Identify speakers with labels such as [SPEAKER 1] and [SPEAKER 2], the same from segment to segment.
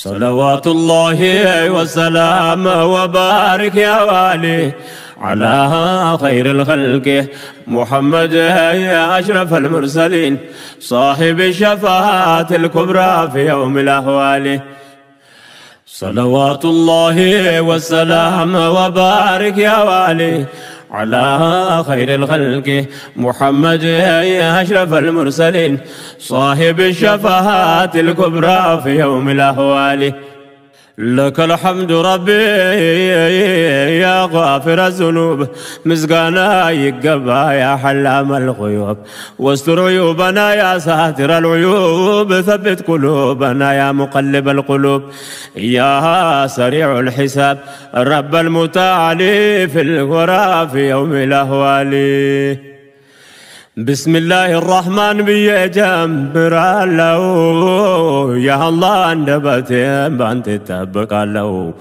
[SPEAKER 1] صلوات الله وسلام وبارك يا والي على خير الخلق محمد يا أشرف المرسلين صاحب الشفاعة الكبرى في يوم الأهوال. صلوات الله والسلام وبارك يا والي على خير الخلق محمد يا أشرف المرسلين صاحب الشفاعة الكبرى في يوم الأهوال. لك الحمد ربي يا غافر الذنوب مسقانا يقبا يا حلام الغيوب واستر عيوبنا يا ساتر العيوب ثبت قلوبنا يا مقلب القلوب يا سريع الحساب رب المتعالي في الورى في يوم الأهوال. بسم الله الرحمن بيجمر له يا الله اندبتين بانت تبقى له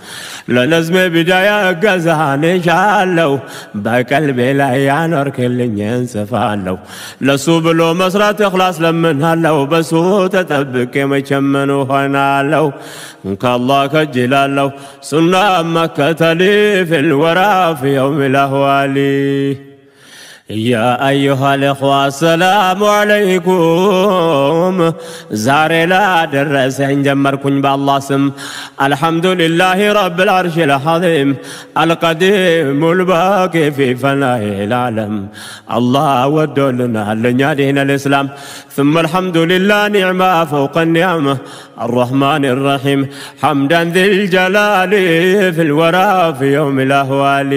[SPEAKER 1] لنزم بداية قزان شالو بقلبي لا ينور كل ينسفالو لسوب له مسرات اخلاص لمنها لو بسو تتبك مجمنو هنا لو انك الله كجلال لو سنة مكة لي في الورى في يوم الأهوال. يا أيها الإخوة السلام عليكم زاري لا درس جمركن بالله سم الحمد لله رب العرش العظيم القديم الباقي في فناء العالم الله ودلنا لنا دين الإسلام ثم الحمد لله نعمة فوق النعمة الرحمن الرحيم حمدا ذي الجلال في الورى في يوم الأهوال.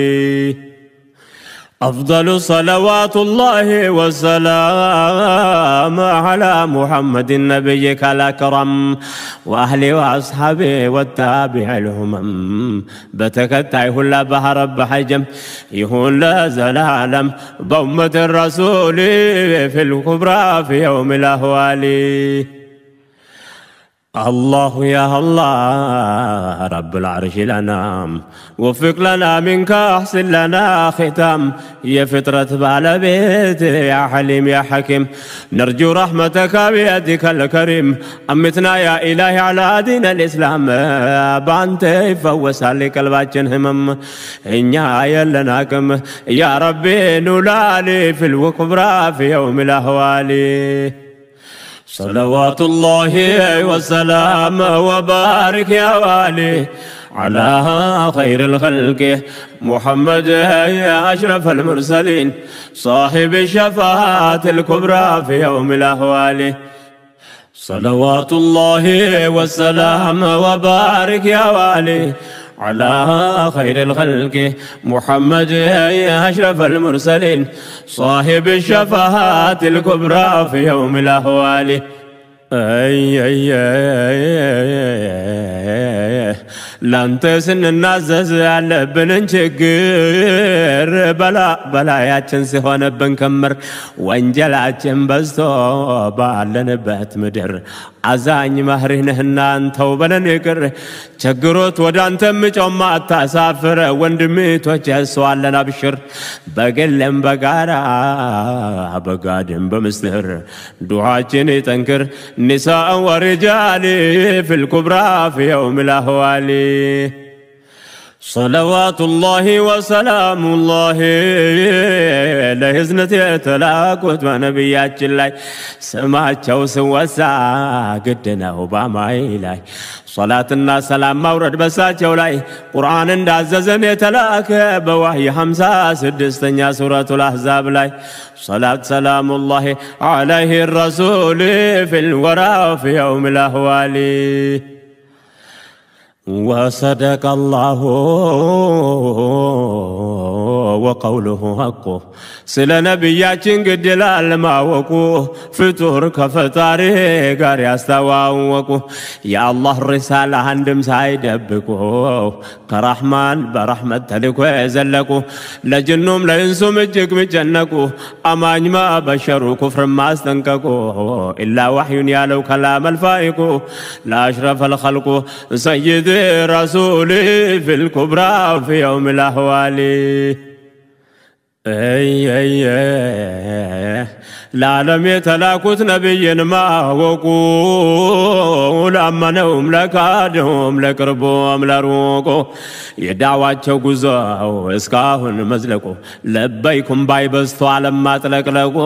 [SPEAKER 1] أفضل صلوات الله والسلام على محمد نبيك الأكرم وأهله وأصحابه والتابع الهمم بتكتعي هلا بحر بحجم يهون لا زلالم بأمة الرسول في الكبرى في يوم الأهوال. الله يا الله رب العرش الأنام وفق لنا منك أحسن لنا ختام يا فطرة بالبيت يا حليم يا حكيم نرجو رحمتك بيدك الكريم أمتنا يا إلهي على دين الإسلام بانت فوس عليك الباجن همم إنيا يلناكم يا ربي نولالي في الوكبرى في يوم الأهوال. صلوات الله وسلام وبارك يا والي على خير الخلق محمد يا أشرف المرسلين صاحب الشفاعة الكبرى في يوم الأهوال. صلوات الله والسلام وبارك يا والي على خير الخلق محمد يا أشرف المرسلين صاحب الشفاعة الكبرى في يوم الأهوال. لانت سن النازز على بننشقر بلا ياتشن سيهون بنكمر وانجلاتشن بزتو بعلن بات مدر عزاني مهرهنهن انتو بلنكر چقروت ودان تمجو ما تسافر وندمي توجه سوالنا بشر بقلن بقارا بقادم بمستهر دعاچني تنكر نساء ورجال في الكبرى في يوم الأهوال. صلوات الله وسلام الله لهزنة تلاقوت ونبيات الله سماعتشو سوسا قدنا وباماي لاي صلاتنا سلام مورد بساتشو لاي قرآن انداززن يتلاك بوحي 56 سورة الأحزاب لاي صلاة سلام الله عليه الرسول في الورى في يوم الأهوال. وصدق الله وقوله حقه سلا نبياتين قد ما وقوه فطور كفتاري قار يستواوقه يا الله الرسالة عندهم سايدبكو كرحمن برحمة تلكو يزلكو لجنهم لينسوا مجك مجنكو أمان ما بشروا كفر ما استنككو إلا وحي يالو كلام الفائقو لا أشرف الخلق سيد رسولي في الكبرى في يوم الأهوال. ለዓለም የተላኩት ነብይን ማወቁ ላመነውም ለካደውም ለቅርቡም ለሩቁ የዳዋቸው ጉዞ እስካሁን መዝለቁ ለበይኩም ባይበስቶ ዓለም ማጥለቅለቁ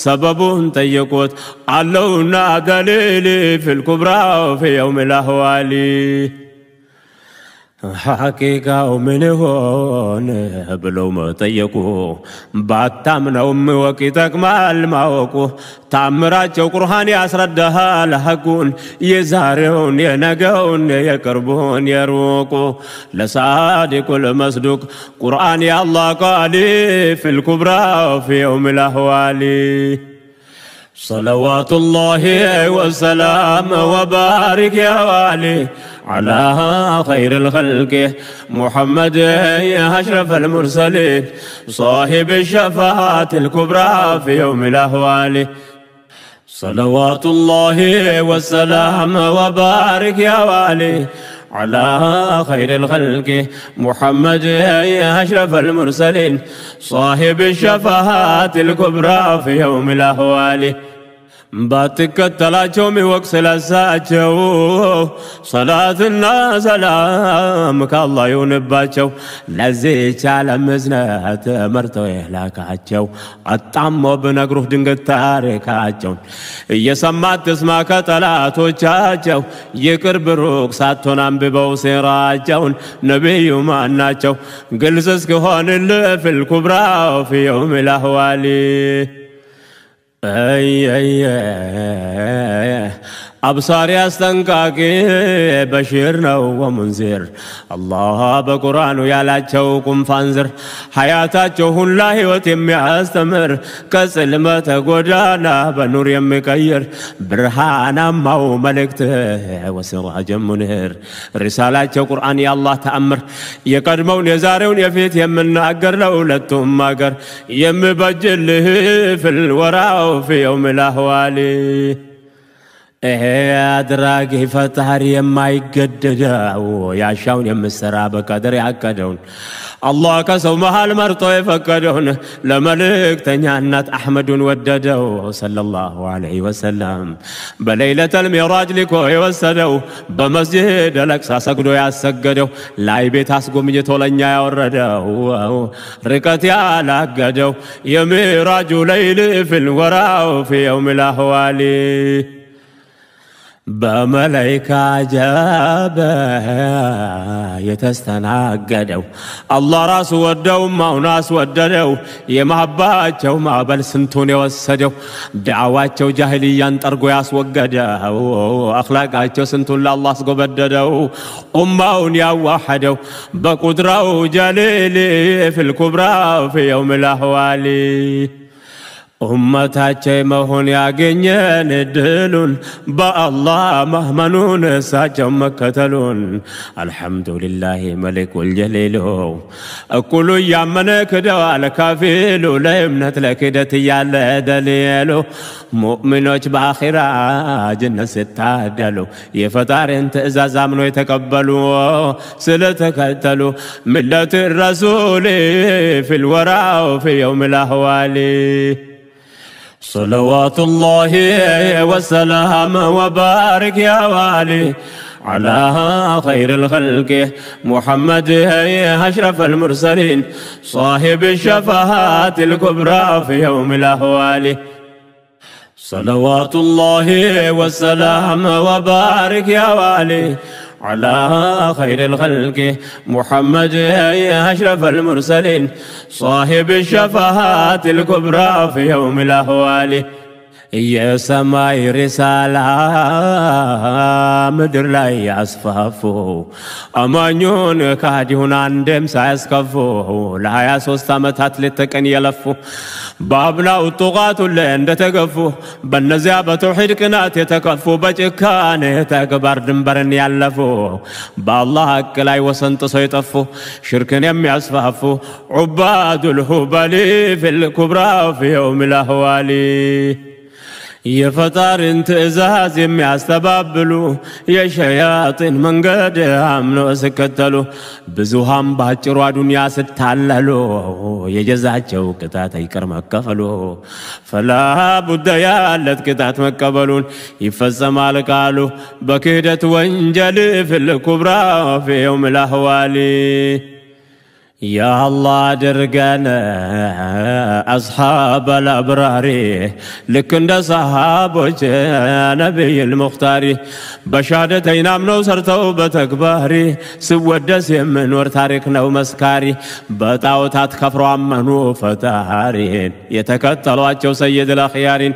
[SPEAKER 1] ሰበቡን ጠየቁት አለውና ደሊል ፊል ኩብራ في يوم الأهوالي حقيقة من هون بلو مطيقو باتامنو موكيتك مال ماوكو تعمراتشو قرحان ياسردها لحقون يزارون ينقون يكربون يروكو لصادق المصدوق قرآن يا الله قالي في الكبرى في يوم الأهوالي صلوات الله والسلام وبارك يا والي على خير الخلق محمد يا أشرف المرسلين صاحب الشفاعة الكبرى في يوم الأهوال صلوات الله والسلام وبارك يا والي على خير الخلق محمد يا أشرف المرسلين صاحب الشفاعة الكبرى في يوم الأهوال باتكتلاچو ሚወቅስ ለሳቸው صلاتና ሰላም ከአላህ ይሁንባቸው ለዚህች ዓለም እዝነት መርተው የላካቸው አጣሞ ብነግሩህ ድንገት ታሪካቸውን እየሰማት ትስማ ከጠላቶቻቸው ይቅርብ ሩቅ ሳትሆን አንብበው ሲራቸውን ነቢዩ ማናቸው ግልጽ እስኪሆንልህ في الكبرى في يوم الأهوال أبصاري أستنقاك بشيرنا ومنذر الله بقرآن يالاتشوكم فانذر حياتاتشوهن لا وتم يستمر كسلمة قدانا بنور يمكير برهانا مو ملكته وسراج منير رسالاتشو قرآن يا الله تأمر يقدمون يزارون يفيت يمنا أقر لولتهم أقر يمبجله في الوراء في يوم الأهوال أدراجي فتحري ما يقددوا يا شاون يمسرا بقدر يعقدون الله كسو محل مرطو يفقدون لملك تنيانات أحمد وددو صلى الله عليه وسلم بليلة الميراج لكو يوسدو بمسجد الأقصى سجدو يسجدو لاي بيت أسقم يتولن يوردو ركتي على قدو يميراج ليل في الوراء في يوم الأهوال بملائكة جابه يتستناقدو الله راس ودو ما وناس وددو يمحباتشو ما بل سنتون يوسدو دعواتشو جاهليان ترقو ياسوقدو أخلاقاتشو سنتون لله سقبددو أمون يوحدو بقدرو جليلي في الكبرى في يوم الأهوال أمتاچي مهون ياغنين الدلون با الله مهمنون ساچم مكتلون الحمد لله ملك الجليل أقول يامنك دوال كافيلو ليمنت لكدت يالا دليلو مؤمنوش باخرة جنة ستادلو يفتار انت إذا زامنو يتقبلو سلتكتلو ملة الرسول في الوراء في يوم الأهوال صلوات الله والسلام وبارك يا والي على خير الخلق محمد أشرف المرسلين صاحب الشفاعة الكبرى في يوم الأهوال صلوات الله والسلام وبارك يا والي على خير الخلق محمد أشرف المرسلين صاحب الشفاعة الكبرى في يوم الأهوال يا سماي رسالة مدر لا يصففو أمانيون كاديون عندهم سيسكفو لا يسوس تامتات لتكن يلفو بابنا وطغات اللي عند تقفو بالنزيا بتوحيد كنات يتكفو بجكان يتكبر دنبرن يلفو بالله كلاي وسنت سيطفو شركن يم يصففو عباد الهبل في الكبرى في يوم الأهوال የፈጣሪን ትእዛዝ የሚያስተባብሉ የሸያጢን መንገድ አምነው ሲከተሉ ብዙሃን ባጭሯ ዱንያ ስታለሉ የጀዛቸው ቅጣት አይቀር መከፈሉ ፈላ ቡደ ያለት ቅጣት መቀበሉን ይፈጸማል ቃሉ በክህደት ወንጀል ፊል ኩብራ ፊ የውም الأهوال يا الله درقنا أصحاب الأبرار لكن ده صحابوش نبي المختاري بشهادتين آمنوا سرتوا بتكباري سودس يمن ورتاركنا ومسكاري بطاوتات كفروا عمنوا فتارين يتكتلوا أتشو سيد الأخيارين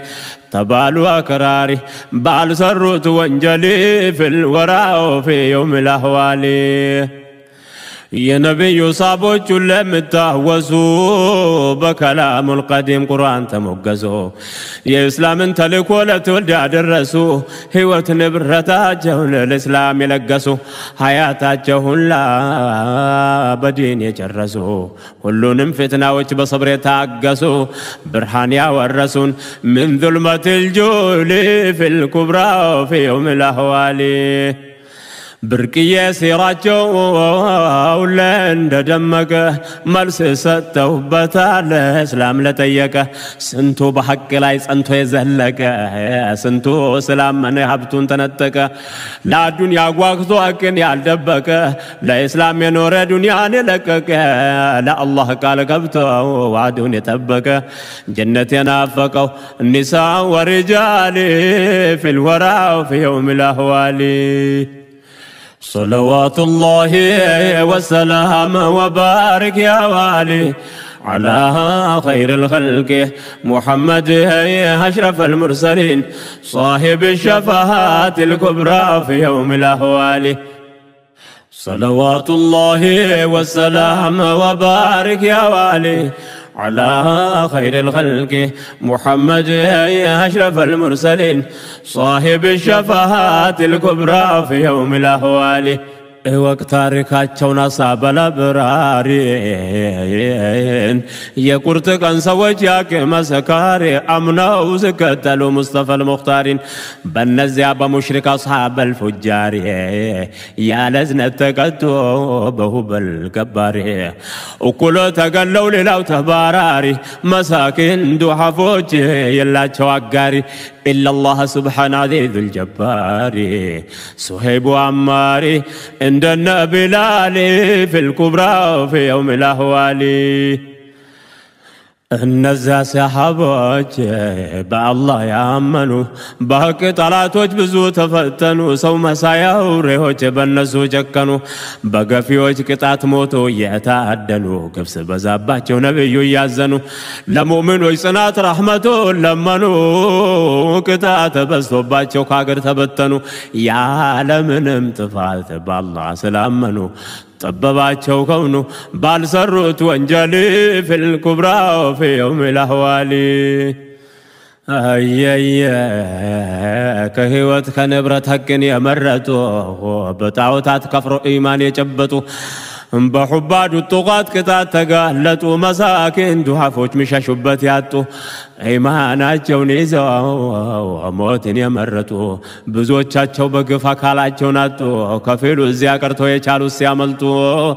[SPEAKER 1] تبالوا أكراري بعل سروت وانجلي في الوراء في يوم الأهوال يا نبي صابوش لم تهوزوا بكلام القديم قرآن تمجزوا يا إسلام انت لك ولا تولد درسوا هوة نبرتاجه للإسلام يلقسوا حياتاجه لا بدين يجرسوا كلهم فتنة وش بصبر يتعقسوا برهان يورسون من ظلمة الجول في الكبرى في يوم الأهوال بركية سيراجو ولند دمك ملس ستوبتا الإسلام لتيك سنتو بحق لايس أنتو يزهلك سنتو سلام من يحبتون تنتك لا دنيا وقتو أكن يعدبك لا إسلام ينور دنيا نلكك لا الله قال قبتو وعدون يتبك جنة ينافك النساء ورجال في الوراء في يوم الأهوال صلوات الله والسلام وبارك يا والي على خير الخلق محمد أشرف المرسلين صاحب الشفاعات الكبرى في يوم الأهوال صلوات الله والسلام وبارك يا والي على خير الخلق محمد أشرف المرسلين صاحب الشفاعات الكبرى في يوم الأهوال وقت تاريخاتشون أصحاب الأبرارين يقرتك أن سوجاك مسكاري أمنا وزكتلو مصطفى المختارين بنزع بمشرك أصحاب الفجار يا لزنة تقتو بهو بالكباري وكل تقلوا للاو تباراري مساكين دو حفوج يلا تشواقاري إلا الله سبحانه ذو الجبار سهيب وعماري عند النبي لالي في الكبرى في يوم الأهوال النزا سحابوش بالله يامنوا بحق طلعتوش بزو تفتنوا سو مسايا وريهوش بنسو جكنوا بقفيوش قطعت موتو يتعدنوا كبس بزاباتشو نبيو يازنوا لمؤمنوا يصنات رحمتو لمنوا قطعت بزوباتشو كاقر تبتنوا يا لمنم تفالت بالله سلامنوا طبباتشو كونو بالسروت وانجلي في الكبرى في يوم الأهوال كهوت كنبرة حقن يمرتو بتعوتات كفر إيمان يجبتو بحباد الطغات كتات تقالتو مساكين دحفوش مشا شبت ياتو إيماناتشو نيزو موتن يمرتو بزوچاچو بقفا كالاچو ناتو كفيلو زياكرتو يچالو سياملتو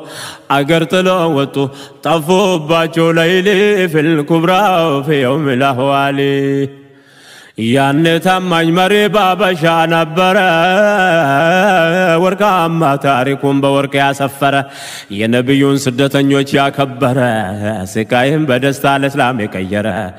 [SPEAKER 1] أقرتلو وطو طفو باچو ليلي في الكبرى في يوم الأهوال يعني تماج مري بابا شان برا ورقا ما تاريكم بورق يا سفرة يا نبيون سدتنيوش يا كبرة سكايم بدستا الإسلام يكيرة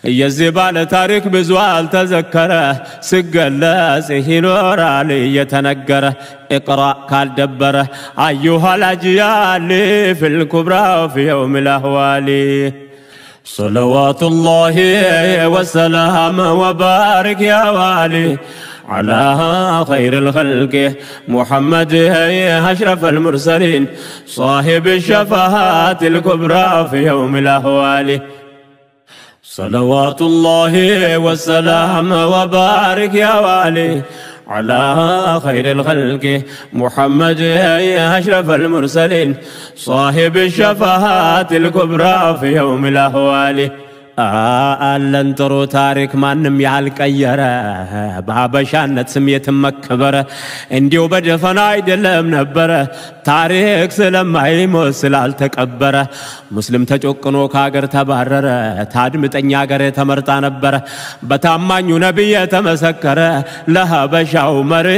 [SPEAKER 1] يزبال تاريخ بزوال تذكرة سقل سهينور علي يتنقرة اقرأ كالدبرة أيها الأجيال في الكبرى في يوم الأهوال صلوات الله والسلام وبارك يا والي على خير الخلق محمد أشرف المرسلين صاحب الشفاعات الكبرى في يوم الأهوال صلوات الله والسلام وبارك يا والي على خير الخلق محمد أشرف المرسلين صاحب الشفاعات الكبرى في يوم الأهوال አለንጥሩ ታሪክ ማንም ያልቀየረ በሀበሻነት ስሜት መከበረ እንዲሁ በደፈና አይደለም ነበረ ታሪክ ስለማይሞት ስላልተቀበረ ሙስሊም ተጮቅኖ ከሀገር ተባረረ ታድምጠኛ ሀገር ተመርጣ ነበረ በታማኙ ነብይ ተመሰከረ ለሀበሻው መሪ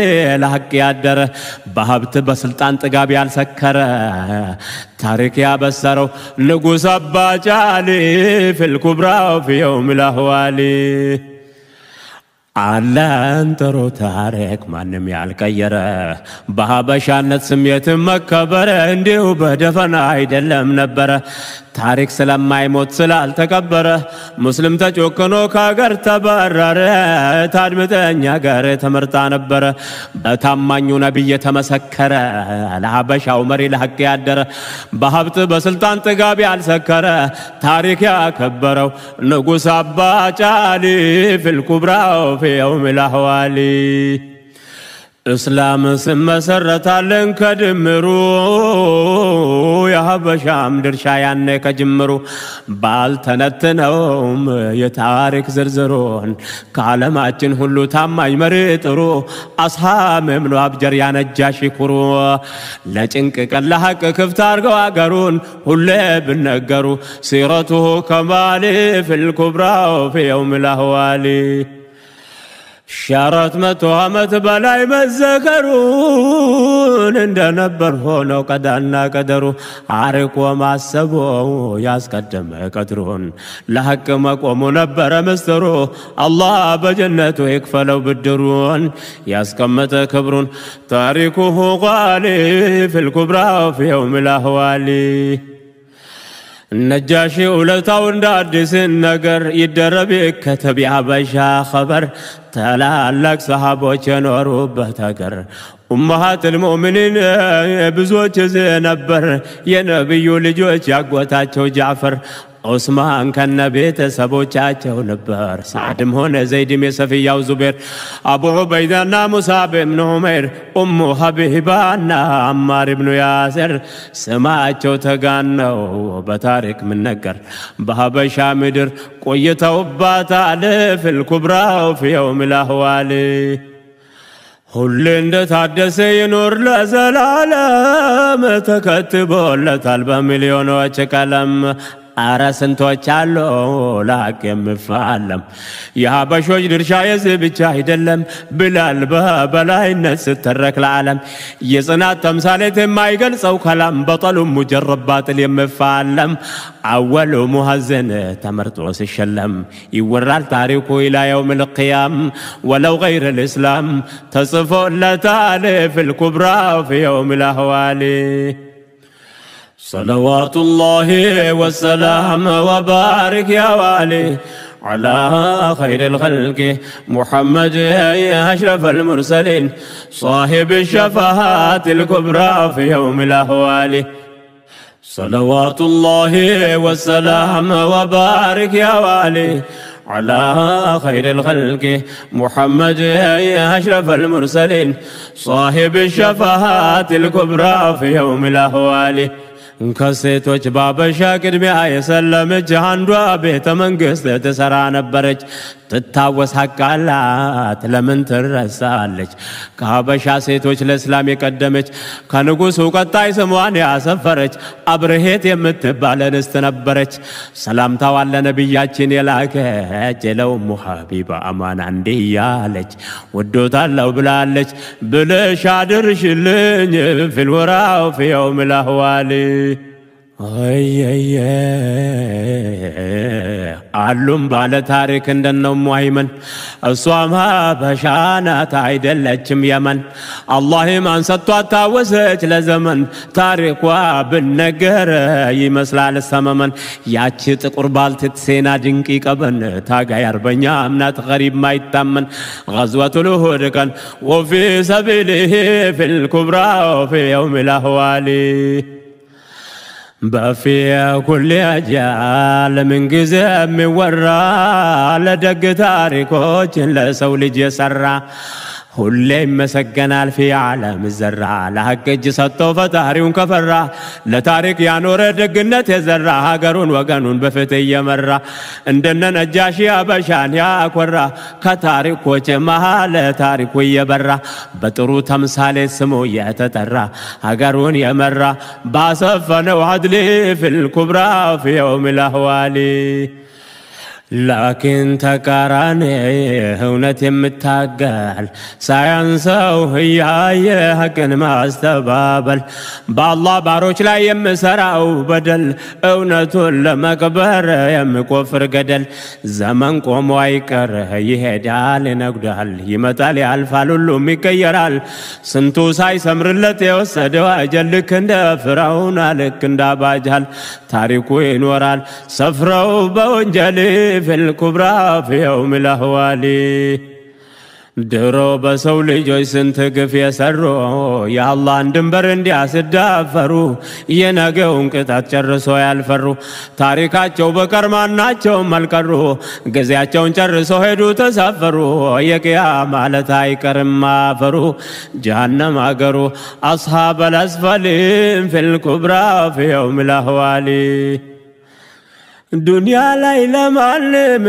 [SPEAKER 1] ለሐቅ ያደረ በሀብት በስልጣን ጥጋብ ያልሰከረ ታሪክ ያበሰረው ንጉስ አባ ጃሊ ፊል ኩብራ في يوم الأهوالي አለንጥሩ ታሪክ ማንም ያልቀየረ በሀበሻነት ስሜት መከበረ እንዲሁ በደፈና አይደለም ነበረ ታሪክ ስለማይሞት ስላልተቀበረ ሙስሊም ተጮክኖ ከሀገር ተባረረ ታድምጠኛ ሀገር ተመርጣ ነበረ በታማኙ ነብይ ተመሰከረ ለሀበሻው መሪ ለሐቅ ያደረ በሀብት በስልጣን ጥጋብ ያልሰከረ ታሪክ ያከበረው ንጉስ አባ ጃሊ ፊል ኩብራው في يوم الأهوالي إسلام سمسرتالن كدمرو يا هبشام درشايان كجمرو بالتنتنوم يتارك زرزرون كعلماتن هلو تاماي مريترو أصحاب منو أبجر يانجاشي كرو لجنك كاللحق كفتارقو أقرون هلو بنقرو سيرته كمالي في الكبرى في يوم الأهوالي شارت متوامت بلاي مزكرون عند نبر هونو قدانا قدرو عارق وما سبو ياسقدم قدرون لحق مقومو نبر مسترو الله بجنته يكفلو بالدرون ياسقمت كبرون تاريخه غالي في الكبرى في يوم الأهوالي النجاشي ولتاو اندادس النقر يدرب كتب عبشا خبر تلالك صحابوش نورو بتاقر أمهات المؤمنين بزوج زينبر ينبيو لجوج يقوتاتشو جعفر عثمان كان بيت سبوچاچو نبر سعدم هون زيد صفية وزبير ابو عبيدة مصعب بن عمير ام حبيبة عمار بن ياسر سماچو تغانو بتاريخ من نقر بحبشا مدر ቆይተውባታል في الكبرى في يوم الأهوالي ሁሌ እንደታደሰ ይኖር ለዘላለም ተከትቦለታል በሚሊዮኖች ቀለም አራስንቶች አሉ ለሐቅ የሚፋለም የሀበሾች ድርሻ የዚህ ብቻ አይደለም ብላል በበላይነት ስተረክ ለዓለም የጽናት ተምሳሌት የማይገልጸው ከላም በጠሉ ሙጀረብ ባጥል የሚፋለም አወሉ ሙሐዘን ተመርጦ ሲሸለም ይወራል ታሪኩ ኢላ የውም القيام ولو غير الإسلام تصفلتال في الكبرى في يوم الأهوالي صلوات الله والسلام وبارك يا والي على خير الخلق محمد يا أشرف المرسلين صاحب الشفاعات الكبرى في يوم الأهوالي صلوات الله والسلام وبارك يا والي على خير الخلق محمد يا أشرف المرسلين صاحب الشفاعات الكبرى في يوم الأهوالي ከሴቶች ባበሻ ቅድሚያ የሰለመች አንዷ ቤተ መንግስት ተሰራ ነበረች ትታወስ ሐቃላት ለምን ትረሳለች ከሀበሻ ሴቶች ለእስላም የቀደመች ከንጉሱ ቀጣይ ስሟን ያሰፈረች አብርሄት የምትባል እንስት ነበረች ሰላምታው ለነብያችን የላከች ለኡሙ ሐቢባ አማና እንዲያለች ወዶታለው ብላለች ብለሽ አድርሽልኝ في الورى في يوم الأهوالي አሉም ባለ ታሪክ እንደነው ሙአይመን እሷም ሀበሻናት አይደለችም የመን አላህም አንሰቷት ታወሰች ለዘመን ታሪኳ ብነገር ይመስላል ሰመመን ያቺ ጥቁር ባልቴት ሴና ድንቅ ቀበን ታጋይ አርበኛ አምናት ገሪብ ማይታመን غزوة الأحد كان وفي سبيله في الكبرى وفي يوم الأهوالي بفي كل أجال من قزم ورا لدق تاريخوش لسو لجي سرا ሁሌም መሰገናል في عالم الزرع ለሐቅ እጅ ሰጥቶ ፈጣሪውን ከፈራ ለታሪክ ያኖረ ደግነት የዘራ ሀገሩን ወገኑን በፍትህ የመራ እንደነ ነጃሺ አበሻን ያኮራ ከታሪኮች መሃል ታሪኩ የበራ በጥሩ ተምሳሌ ስሙ የተጠራ ሀገሩን የመራ ባሰፈነው عدل في الكبرى في يوم الأهوال لكن تكراني هونت يمتاقل ساينسو هي حقن ما استبابل بالله باروش لا يمسراو بدل اونتو لمقبر يمكفر قدل زمن قوم وايكر يهدال نقدال يمتال يالفال اللو ميكيرال سنتو ساي سمرلت يوسدو اجل كند فراون لك كند باجال تاريكو ينورال سفرو بونجلي في الكبرى في يوم الأهوال درو بسولي جوي سنتقف يسرو يا الله اندنبر اندي اسدافرو يناقون كتات چرسو يالفرو تاريكاچو بكرماناچو ملكرو غزياچون چرسو هدو تسافرو يقيا مالت ايكرم مافرو جهنم اگرو اصحاب الاسفل في الكبرى في يوم الأهوال دنيا ليلة معلم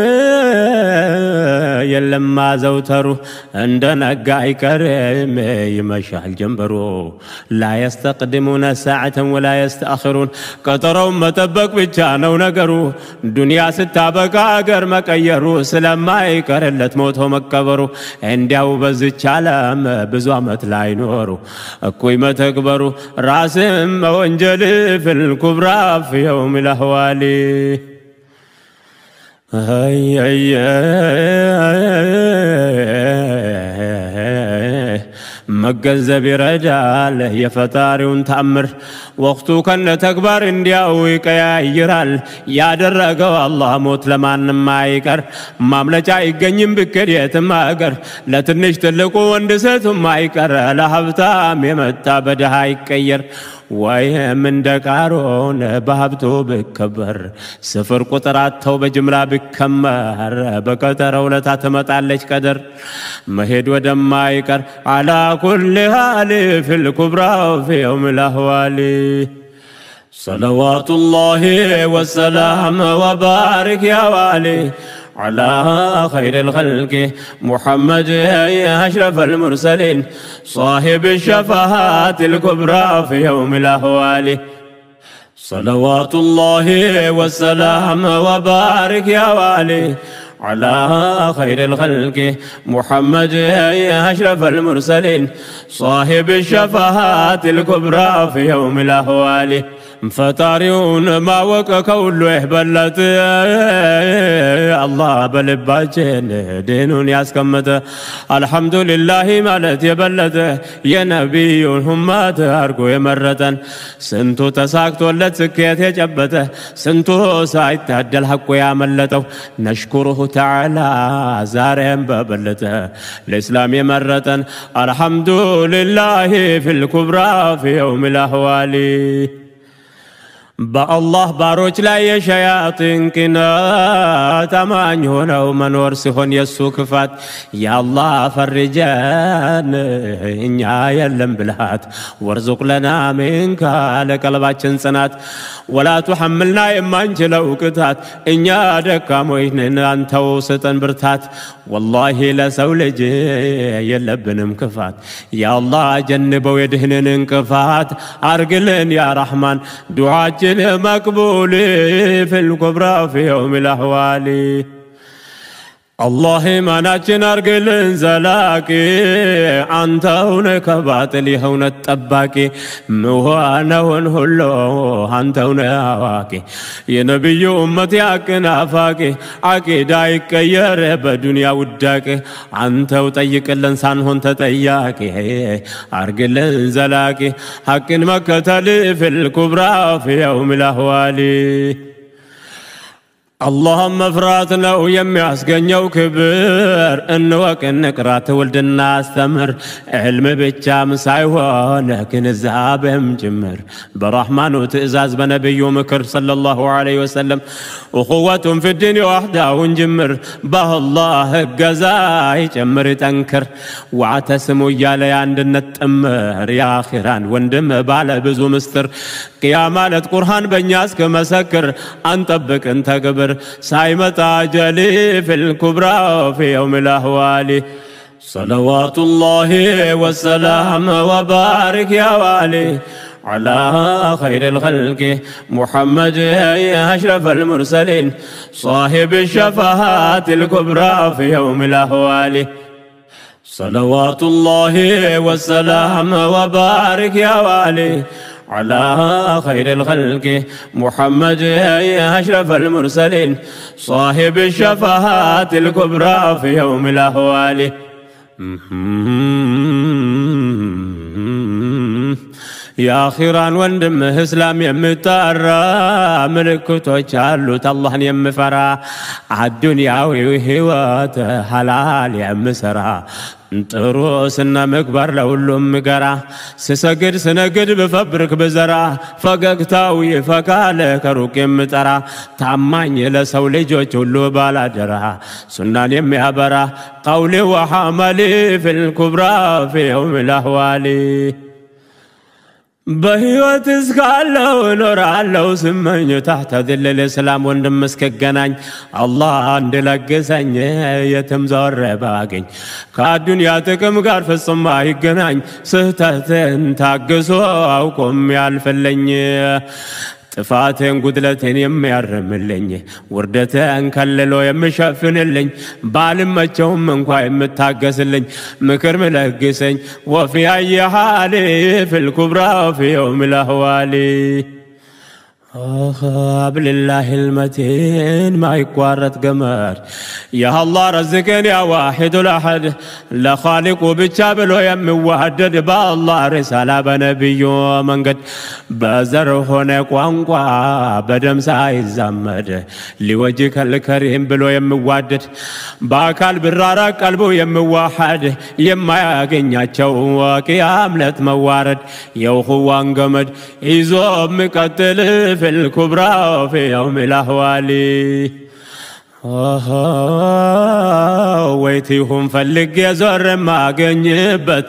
[SPEAKER 1] يلما زوترو عندنا قاي كريم يمشى الجنبرو لا يستقدمون ساعة ولا يستأخرون قطرهم متبك بجانا ونقرو دنيا ستابك اقر مكيرو سلما يكرلت موتهم اكبرو عنديو بزيج عالم بزوامت لا ينورو اكوي متكبرو راسم وانجلي في الكبرى في يوم الأهوال مجزب رجال يفتارون تأمر وقتو كان تكبر اندياو يكيرال يا درقو الله موت لمن ما يكر مملكة يغنيم بكريت ما اقر لا تنش تلقو وندست ما يكر لا هبتام يمتا بدها يكير ويه من دكارون بهبتو بكبر سفر قطراتو بجملة بكمر بكترو لتاتمتالج قدر مهد ودم ما يكر على كل حال في الكبرى في يوم الأهوال صلوات الله والسلام وبارك يا والي على خير الخلق محمد يا أشرف المرسلين صاحب الشفاعات الكبرى في يوم الأهوال صلوات الله والسلام وبارك يا والي على خير الخلق محمد يا أشرف المرسلين صاحب الشفاعات الكبرى في يوم الأهوال فتاريون ما وقع كله يهبلت الله بلباجين دينون ياسكمت الحمد لله مالت يبلت يا نبي هم تاركو يمرتن سنتو تساكت ولت سكيت يجبت سنتو سايت تهدى الحق ياملتو نشكره تعالى زارهم ببلته الإسلام يمرتن الحمد لله في الكبرى في يوم الأهوال بالله باروج لا يشياطين كنات أمان هنا ومنور سخن يسوكفات يا الله فرجان إنيا يلم بالهات وارزق لنا منك على قلبات سنات ولا تحملنا إمان جلو كتات إنيا دكاموين أنت وسطن برتات والله لا سولج يلبن مكفات يا الله جنبوا يدهن انكفات أرجلن يا رحمن دعاء مقبول في الكبرى في يوم الأهوال الله ما ناتشن أرجل زلاكي أنت هناك باطل هنا التباكي موانا ونهلو أنت هنا هواكي يا نبي أمتي أكنا فاكي عقيدايك يا بدنيا وداكي أنت وطيق الإنسان هنت تياكي أرجل زلاكي حق مكة في الكبرى في يوم الأهوال اللهم افراتنا ويمي اسقنيو كبر انوك انقرات ولدنا استمر علم بيتشام سايوان لكن الزابهم جمر برحمن وتئزاز بنبي مكر صلى الله عليه وسلم وقوة في الدين وحده ونجمر به الله قزاي جمر تنكر واعتسموا يالي عندنا التمر يا خيران وندم بالا بزو مستر قيامات قرآن بنياس كمسكر انطبق انت قبر سايمة عجلي في الكبرى في يوم الأهوال صلوات الله والسلام وبارك يا والي على خير الخلق محمد يا أشرف المرسلين صاحب الشفاعات الكبرى في يوم الأهوال صلوات الله والسلام وبارك يا والي على خير الخلق محمد يا أشرف المرسلين صاحب الشفاعات الكبرى في يوم الأهوال يا خيران وندم اسلام يمتارا ملكتو جالوت الله يمفرا الدنيا وهوات حلال يمسرا انتروسنا مكبر لولم مقرا سسجد سنجد بفبرك بزرا فققتاوي فكالك كروك يمترا تاماني لسولي جوج ولو بالادرا سنان يميابرا قولي وحاملي في الكبرى في يوم الأهوالي بهيوت اسقالو نورالو سمني تحت ذل الاسلام وندمسك الجنان الله عند لقسن يتم زور باقين كالدنيا تكم قار في الصماء الجنان سهتتن تاقسو اوكم يالفلن ጥፋቴን ጉድለቴን የሚያርምልኝ ውርደቴን ከልሎ የሚሸፍንልኝ ባልመቸውም እንኳን የምታገስልኝ ምክር መለግሰኝ ወፊ አየሃሊ ፊል ኩብራ في يوم الأهوال حبل الله المتين ما يقارت قمر يا الله رزقني يا واحد الأحد لا خالق وبتشابلو يم وحدد بالله رسالة بنبيه من قد بزر هنا قوانقوا بدم سايز زمد لوجهك الكريم بلو يم وحدد باكال برارة قلبو يم واحد يما يقنياتشو وقيام لت موارد يوخوان قمد يزوب مقتل في الكبرى في يوم الأهوال ويتيهم فلق يزور ما قنيبت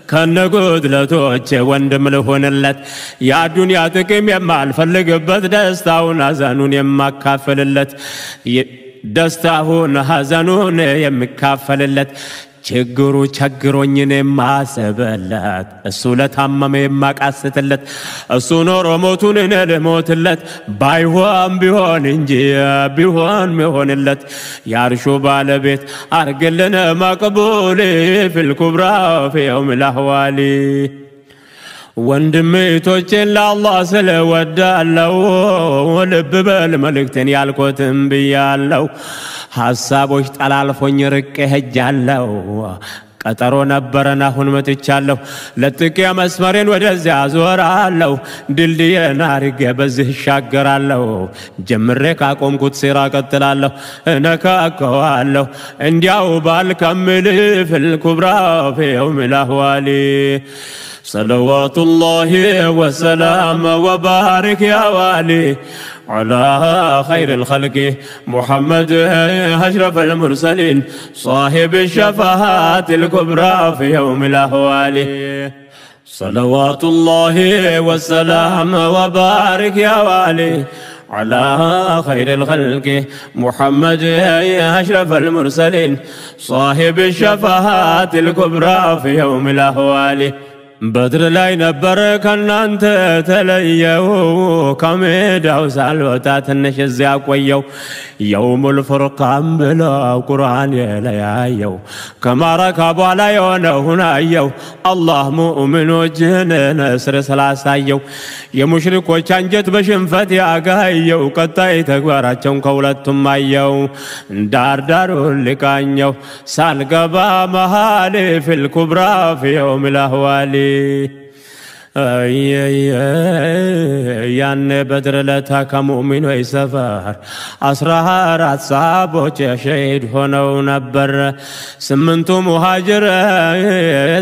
[SPEAKER 1] كان قدلتوش واندم لهون اللت يا دنيا تكيم يما الفلق بت دستاون هزانون يما كافل اللت دستاون هزانون يما كافل اللت ችግሩ ቸግሮኝን የማሰበለት እሱ ለታመመ የማቃስተለት እሱ ኖሮ ሞቱን እኔ ልሞትለት ባይሆን ቢሆን እንጂ ቢሆን መሆንለት ያርሹ ባለቤት አርግልን መቅቡል في الكبرى في يوم الأهوال ወንድሜቶቼን ለአላህ ስለወዳለው ልብ በል መልእክቴን ያልኩትን ብያለው ሐሳቦች ጠላልፎኝ ርቄ ሄጃለው ቀጠሮ ነበረና አሁን መጥቻለሁ ለጥቄ መስመሬን ወደዚያ ዞራለሁ ድልድዬን አርጌ በዚህ ሻገራለሁ ጀምሬ ካቆምኩት ሲራ ቀጥላለሁ እነካከዋለሁ እንዲያው ባልከምል في الكبرى في يوم الأهوال صلوات الله وسلام وبارك يا والي على خير الخلق محمد أشرف المرسلين صاحب الشفاعات الكبرى في يوم الأهوال صلوات الله والسلام وبارك يا والي على خير الخلق محمد أشرف المرسلين صاحب الشفاعات الكبرى في يوم الأهوال بدر لاي نبر كنانت تليو كميداو سالوتا تنش زيا قويو يوم الفرقان بلا قرآن يليايو كما ركبوا على هنا يو الله مؤمن وجهن نصر سلاسايو يا مشركو چانجت بشنفت يا غايو قطاي تغبارچون كولتم ايو دار دار لكانيو سالغبا محال في الكبرى في يوم الأهوال ያን በድር ለታ ከሙእሚኖች ሰፈር 14 ሰሃቦች ሸሂድ ሆነው ነበር 8ቱ ሙሃጅር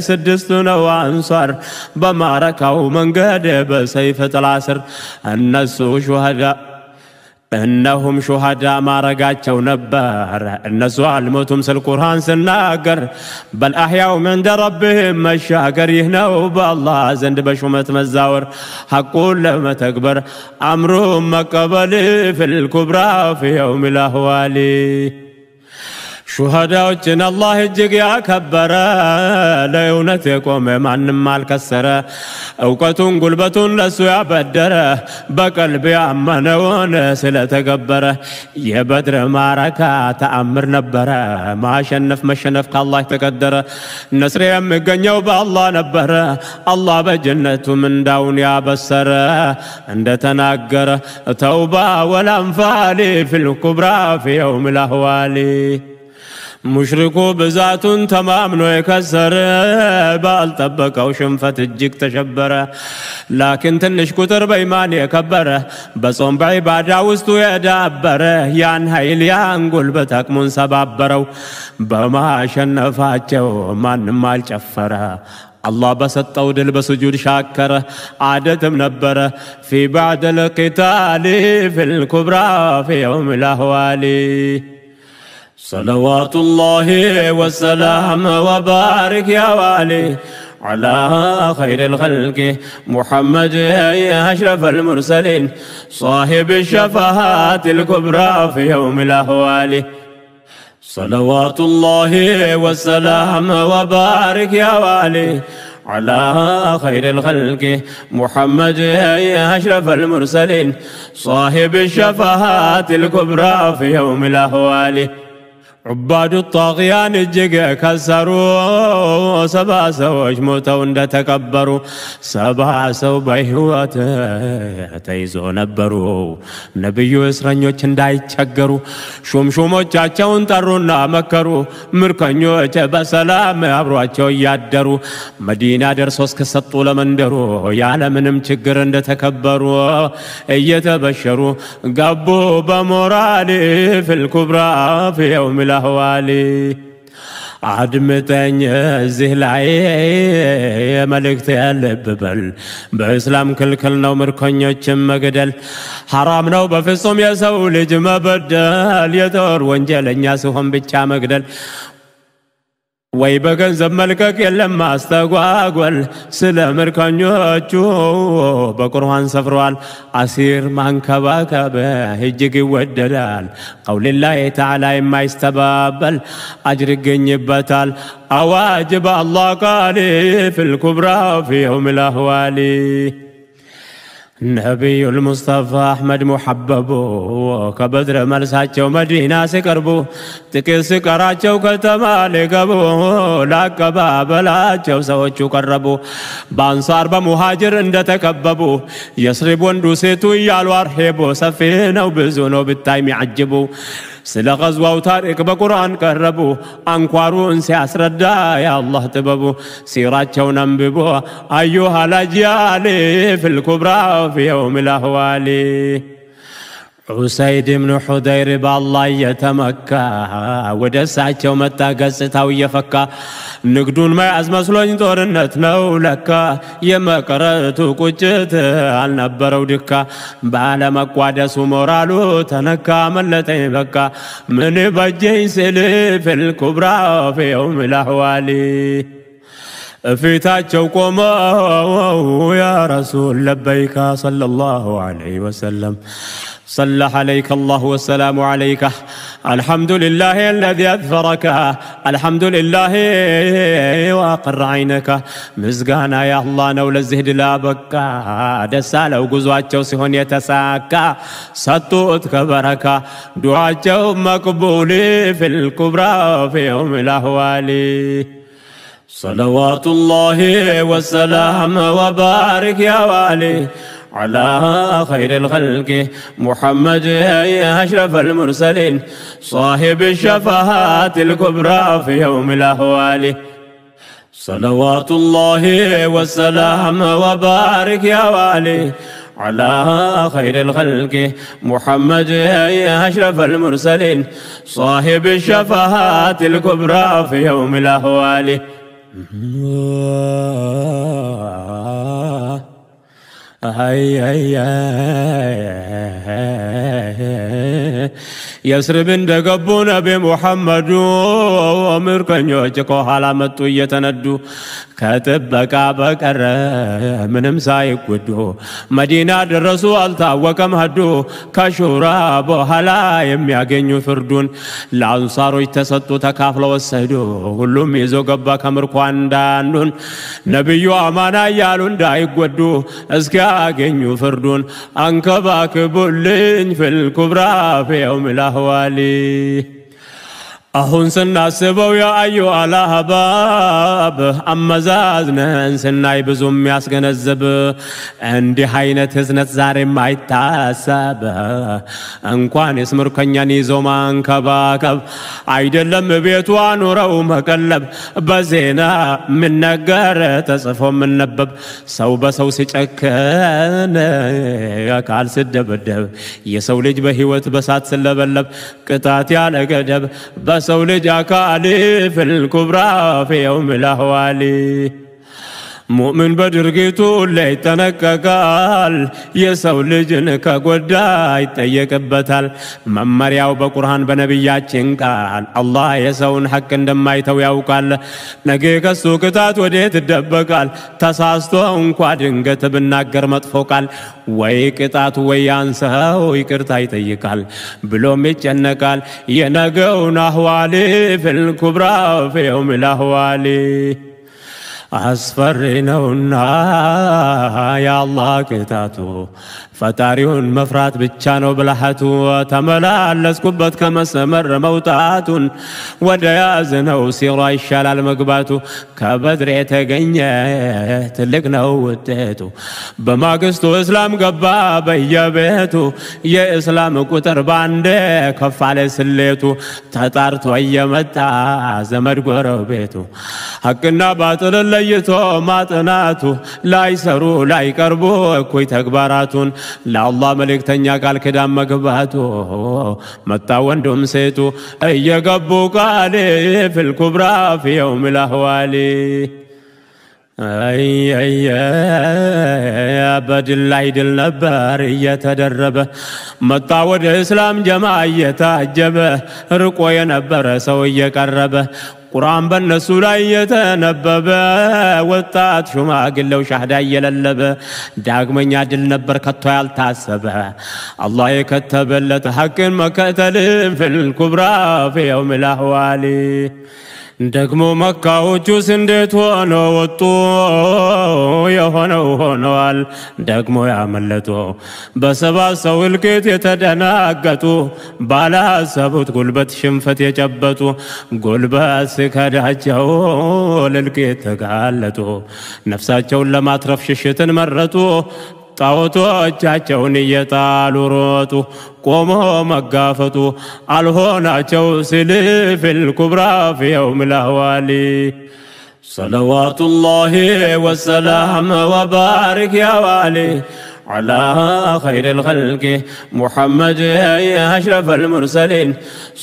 [SPEAKER 1] 6ቱ ነው አንሷር በማረካው መንገድ በሰይፍ ጥላ ስር እነሱ ሹሃዳ إنهم شهداء ما رجعتشو نبار النسوا الموتهم سل القرآن سناقر بل أحياء عند ربهم مشاكر يهنوا بالله زند بشومة مزاور حقول لما تكبر أمرهم مقبلي في الكبرى في يوم الأهوالي شهداء الله እጅግ ያከበረ ለእውነት የቆመ ማንንም አልከሰረ ዕውቀቱን ጉልበቱን ለሱ ያበደረ በቀልብ ያመነውን ስለተገበረ የበድር ማረካ ተአምር ነበረ ማሸነፍ መሸነፍ ከአላህ ተቀደረ ነስር የሚገኘው በአላህ ነበረ አላህ በጀነቱ ምንዳውን ያበሰረ እንደተናገረ ተውባ ወልአንፋል في الكبرى في يوم الأهوالي مشركو بذاتون تمامنو يكسر بالطبقو شنفت الجيك تشبر لكن تنش كتر بيمان يكبر بصوم بعبادة وستو يدابر يان هايل يان قلبتك منسبابرو بما شنفاتشو من مال شفره الله بسطو دل بسجود شاكر عادتم نبره في بعد القتال في الكبرى في يوم الأهوالي صلوات الله والسلام وبارك يا والي على خير الخلق محمد يا أشرف المرسلين صاحب الشفاعات الكبرى في يوم الأهوال صلوات الله والسلام وبارك يا والي على خير الخلق محمد يا أشرف المرسلين صاحب الشفاعات الكبرى في يوم الأهوال عباد الطاغيان الجيق كسروا 7 سوج موتوا اند تكبروا 7 سو بهوات تيزو نبروا نبيو اسرኞች እንዳይቸገሩ ሹምሹሞቻቸውን ጠሩና መከሩ ምርኮኞች በሰላም አብሯቸው ያደሩ መዲና ደርሶ እስከሰጡ ለመንደሩ ያለ ምንም ችግር እንደተከበሩ እየተበሸሩ ገቡ በሞራል في الكبرى في يوم الأهوالي عدمتين الزهلاي ملكت يلب بل بإسلام كلنا ومركنيوش مقدل حرام نو بفصم يسول جمع بدل يدور وانجل الناسهم بيتشا مقدل ወይ በገንዘብ መልቀቅ የለም ማስተጓጓል ስለምርኮኞቹ በቁርአን ሰፍሯል አሲር ማንከባከብ እጅግ ይወደዳል ቀውልላህ ተዓላ የማይስተባበል አጅር ይገኝበታል አዋጅ በአላህ ቃል في الكبرى في يوم الأهوال نبي المصطفى أحمد محببو كبدر مرساتشو مدينة سكربو تكس كراتشو كتمالي قبو لاكبا بلاتشو سوچو قربو بانصار بمهاجر اند تكببو يسرب وندو سيتو يالو ارحبو سفينو بزونو بالتايم يعجبو سلا غزوة تاريخ بقرآن كربو أنكوارون سياسردا يا الله تببو سيراتشو ننببو أيها الأجيال في الكبرى في يوم الأهوال عسيد بن حضير بالله يتمكى ودساتشو متى قصتاو يفكى نقدون ما أزمسلون دورنت نولكا يمكرتو كجت النبرو دكا بالا مقوادسو مورالو تنكا ملتين بكا من بجين سلي في الكبرى في يوم الأهوال فيتاتشو قوموا يا رسول لبيك صلى الله عليه وسلم صلى عليك الله والسلام عليك الحمد لله الذي أظفرك الحمد لله وقر عينك مزقانا يا الله نول الزهد لا بكا دسالة وقزواتشو سهون يتساكا ستوتك بركة دعاتشو مقبولي في الكبرى في يوم الأهوال صلوات الله والسلام وبارك يا والي على خير الخلق محمد يا أشرف المرسلين صاحب الشفاعات الكبرى في يوم الأهوال صلوات الله والسلام وبارك يا والي على خير الخلق محمد أشرف المرسلين صاحب الشفاعات الكبرى في يوم الأهوال يسرب اندقبو نبي محمد ومركنيوچ ከኋላ መጡ እየተነዱ ከጥበቃ በቀረ ምንም ሳይጎዱ መዲና ደረሱ አልታወቀም ሀዱ ከሹራ በኋላ የሚያገኙ ፍርዱን ለአንሳሮች ተሰጡ ተካፍለው ወሰዱ ሁሉም ይዞ ገባ ከምርኮ አንዳንዱን ነብዩ አማና ያሉ እንዳይጎዱ እስኪያገኙ ፍርዱን አንከባክቡልኝ في الكبرى في يوم الأهوال أهون سناسبو يا أيها الأحباب أما زازنا سناي بزوم ياسكن الزب عندي حينة هزنت زاري ما يتاسب أنقوان اسمر كنياني زومان كباكب عيد اللم بيتوان ورو مكلب بزينا من نقر تصفهم من نبب سو بسو سيچكن يكال سدب الدب يسولج بهيوت بسات سلبلب قطات يالا قدب سولج أكالي في الكبرى في يوم الأهوال مؤمن بدرقيتو اللي تنككال يسولجن كقداي تيكبتال ممرياو بقرآن بنبياتشن قال الله يسون حق اندما يتوياوكال نقيك السوكتات وديت الدبقال تساستو انقوا دنگت بناقر مطفوكال ويكتات ويانسا ويكرتاي تيكال بلوم يتشنكال ينقون أهوالي في الكبرى في يوم الأهوال أسفرنونا يا الله كتاتو فتاريون مفرات بتشانو بلحتو تملا لسكبت كما سمر موتات وديازنو سيرا الشلال مقباتو كبدر يتغنيه تلقنو وديتو بما قستو اسلام قبا بيا بيتو يا اسلام قطر باندي كفالي سليتو تطارتو ايمتا زمد قرو بيتو حقنا باطل ليتو ماتناتو لا يسرو لا يقربو كوي تكباراتون لا الله ملك تنيا قال كدام مقباتو متا وندم سيتو اي قبو قالي في الكبرى في يوم الأهوال اي ابد الله يدل نبر يتدربه متا ود اسلام جماعه يتعجبه رقو ينبر سو يقربه قرآن بالنسو لا يتنبب وطات شماقلو شهدا يللب داق من يعدل نبر كتو يالتاسب الله يكتب اللت حق مكتل في الكبرى في يوم الأهوال دقمو مكة وجوس انديت هونو وطو يهونو هونوال دقمو يعملتو بسبا سو الكيت يتدناقتو بالا سبوت قلبت شنفت يجبتو قلبت سكاداجو للكيت تقالتو نفساچو لما ترف ششتن مرتو ጣዖቶቻቸውን እየጣሉ ሮጡ ቆሞ መጋፈጡ አልሆናቸው ሲል في الكبرى في يوم الأهوال صلوات الله والسلام وبارك يا والي على خير الخلق محمد أشرف المرسلين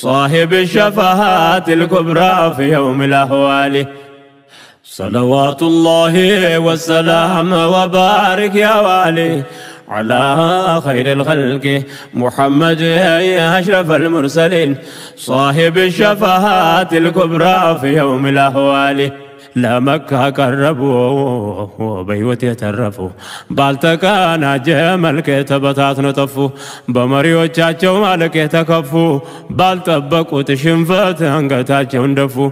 [SPEAKER 1] صاحب الشفاعات الكبرى في يوم الأهوال صلوات الله والسلام وبارك يا والي على خير الخلق محمد أشرف المرسلين صاحب الشفاعات الكبرى في يوم الأهوال لمكة قربوا بيوت يترفوا بالتكانا جمل كتبتات نطفوا بمريوچاچو مالك يتكفوا بالطبقوا تشنفت انغتاچو اندفوا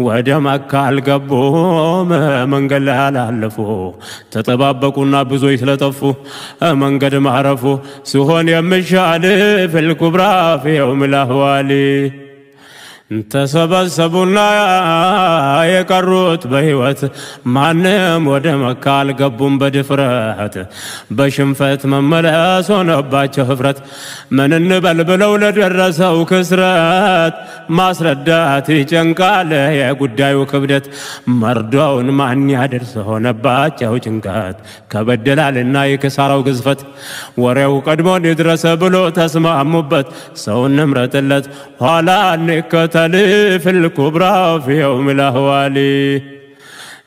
[SPEAKER 1] ወደ መካ አልገቡም መንገድ ላይ አላለፉ ተጠባበቁና ብዙዎች ስለጠፉ መንገድ ማረፉ ሲሆን የሚሻል في الكبرى في يوم الأهوال تسبسبنا يقروت بهوت ማንም ወደ መካ አልገቡም በድፍረት በሽንፈት መመለስ ሆነባቸው ህፍረት ምን እንበል ብለው ለደረሰው ክስረት ማስረዳት ይጨንቃል የጉዳዩ ክብደት መርዶውን ማን ያደርስ ሆነባቸው ጭንቀት ከበደላልና የከሳራው ግዝፈት ወሬው ቀድሞን ይድረስ ብሎ ተስማሙበት ሰው እንምረጥለት ኋላ ንከተል في الكبرى في يوم الأهوالي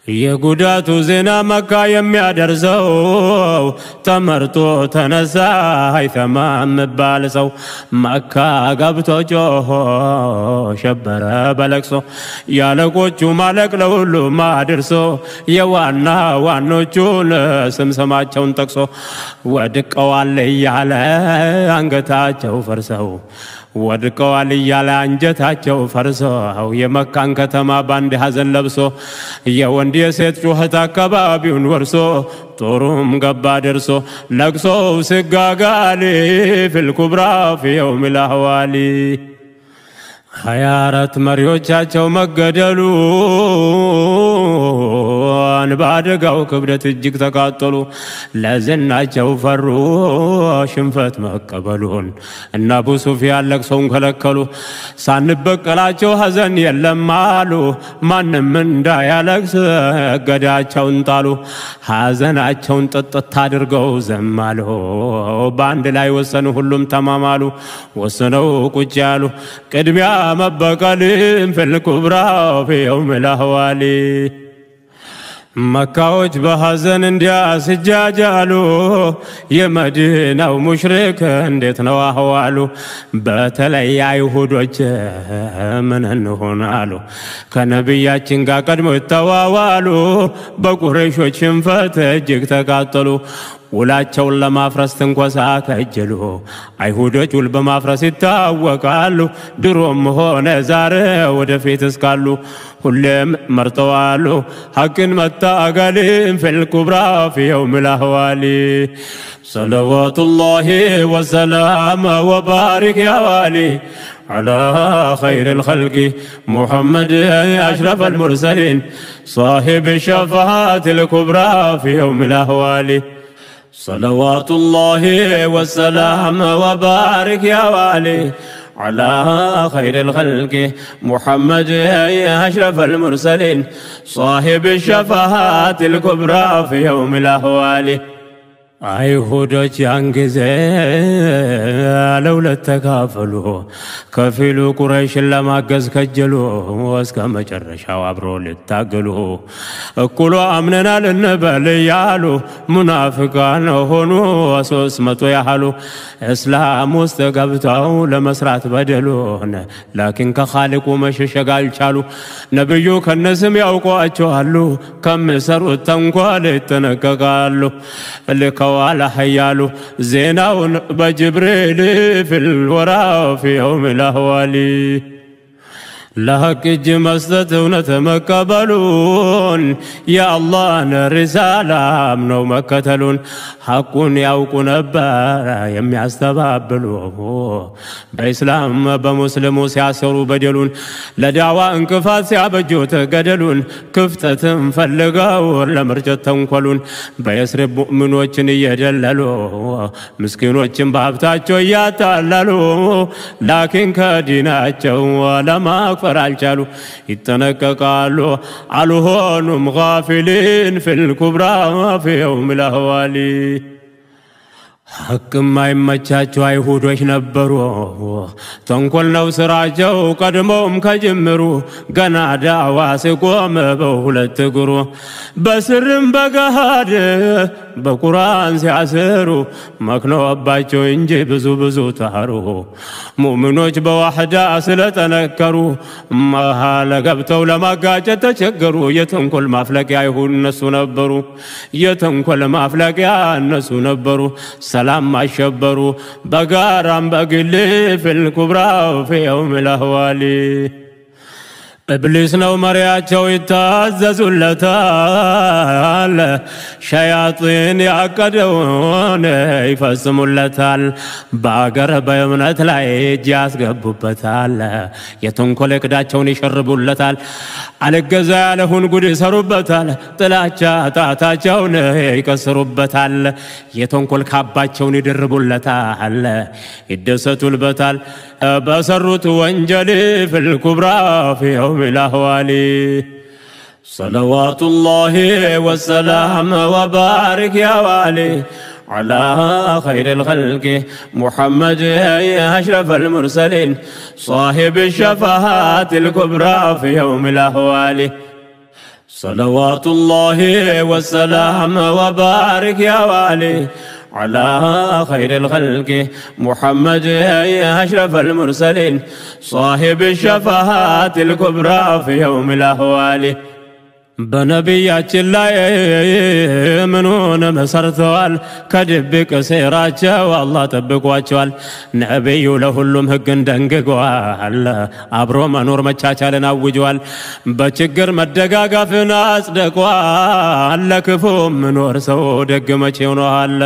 [SPEAKER 1] يقوداتو زنا مكة يميادرزو تمرتو تنسا هيثما مبالسو مكة قبتو جوهو شبرا بلكسو يالكوچو مالك لولو ما درسو يوانا وانوچون سمسماچون تكسو ودقو علي على انقتاچو فرسو ወድቀዋል ያለ አንጀታቸው ፈርሰው የመካን ከተማ ባንድ ሐዘን ለብሶ የወንድ የሴት ጩኸት አካባቢውን ወርሶ ጦሩም ገባ ደርሶ ለቅሶ ስጋጋሊ في الكبرى في يوم الأهوالي ሀያራት መሪዎቻቸው መገደሉን ባደጋው ክብደት እጅግ ተቃጠሉ ለዝናቸው ፈሩ ሽንፈት መቀበሉን እና አቡ ሱፊያን ለቅሶውን ከለከሉ ሳንበቀላቸው ሐዘን የለም አሉ ማንም እንዳያለቅስ ገዳቸውን ጣሉ ሐዘናቸውን ጥጥት አድርገው ዘማሉ ባንድ ላይ ወሰኑ ሁሉም ተማማሉ ወሰነው ቁጭ ያሉ ቅድሚያ مبقالين في الكبرى في يوم الأهوالي مكاوج بحزن انديا سجاجالو يمدينة ومشرك انديت نواهوالو باتلي يهودوش من انهونالو كنبياتين قدمو التواوالو بقريشو شنفت جيك تقاتلو ውላቸውን ለማፍረስ ተንቆሳ ከጀሉ አይሁዶች ውል በማፍረስ ይታወቃሉ ድሮም ሆነ ዛሬ ወደፊት እስካሉ ሁሌም መርጠዋሉ ሐቅን መታገልን في الكبرى في يوم الأهوالي صلوات الله وسلام وبارك يا والي على خير الخلق محمد أشرف المرسلين صاحب الشفاعة الكبرى في يوم الأهوالي صلوات الله والسلام وبارك يا والي على خير الخلق محمد أشرف المرسلين صاحب الشفاعة الكبرى في يوم الأهوالي አይሁዶች ያንጊዜ ለሁለት ተካፈሉ ከፊሉ ቁረይሽን ለማገዝ ከጀሉ እስከ መጨረሻው አብሮ ሊታገሉ እኩሉ አምነናል እንበል ያሉ ሙናፊቃን ሆኑ 300 ያህሉ እስላም ውስጥ ገብተው ለመስራት በደሉን ላኪን ከኻሊቁ መሸሸግ አልቻሉ ነብዩ ከነስም ያውቋቸዋሉ ከመሰሩት ተንኳል ይጠነቀቃሉ وعلى حياله زيناون بجبريل في الورى في يوم الأهوالي لهك جمستة ونتمكبلون يا الله رسالة منو مكتلون حقون يوقون أبارا يمي استبابلون بإسلام بمسلم سياسروا بدلون لدعوة انكفات سيابجو تقدلون كفتة فلقاور لمرجة تنقلون بيسرب مؤمنوچن يجللو مسكينوچن بابتاچو ياتاللو لكن كديناچو ولما فرالجالو يتنككالو علوهنم غافلين في الكبرى في يوم الأهوالي حق ما يمچاچو አይሁዶች ነበሩ ተንኮል ነው ስራቸው ቀድሞም ከጀመሩ ገና ዳዋ ሲቆም በሁለት እግሩ በስርም በገሃድ በቁርአን ሲያሰሩ መክኖባቸው እንጂ ብዙ ታሩ ሙእሚኖች በዋህዳ ስለተነከሩ መሃል ገብተው ለማጋጨት ተቸገሩ የተንኮል ማፍለቂያ አይሁድ እነሱ ነበሩ የተንኮል ማፍለቂያ እነሱ ነበሩ سلام ما شبروا بقارم بقلي في الكبرى في يوم الأهوالي إبليس نو مرياتشو يتعززولتال شياطين يعقدون يفسمولتال باقر بيمنت لا يجاس قبوبتال يتنكولك داتشون يشربولتال على الجزاء لهن قد يسربتال طلاچا تاتاچون يكسربتال يتنكول كاباچون يدربولتال يدستولبتال بسرت وانجلي في الكبرى في يوم الأهوالي صلوات الله والسلام وبارك يا والي على خير الخلق محمد يا أشرف المرسلين صاحب الشفاعات الكبرى في يوم الأهوال صلوات الله والسلام وبارك يا والي على خير الخلق محمد يا أشرف المرسلين صاحب الشفاعات الكبرى في يوم الأهوال بنبيات الله منون مسرتوال كدبك سيراچا والله تبقواچوال نبيو لهلم حقن دنگگوال ابرو منور مچاچالن አውጀዋል በችግር መደጋጋፍን አጽድቀዋል ለክፉም منور ሰው ደግ መቼ ሆነዋል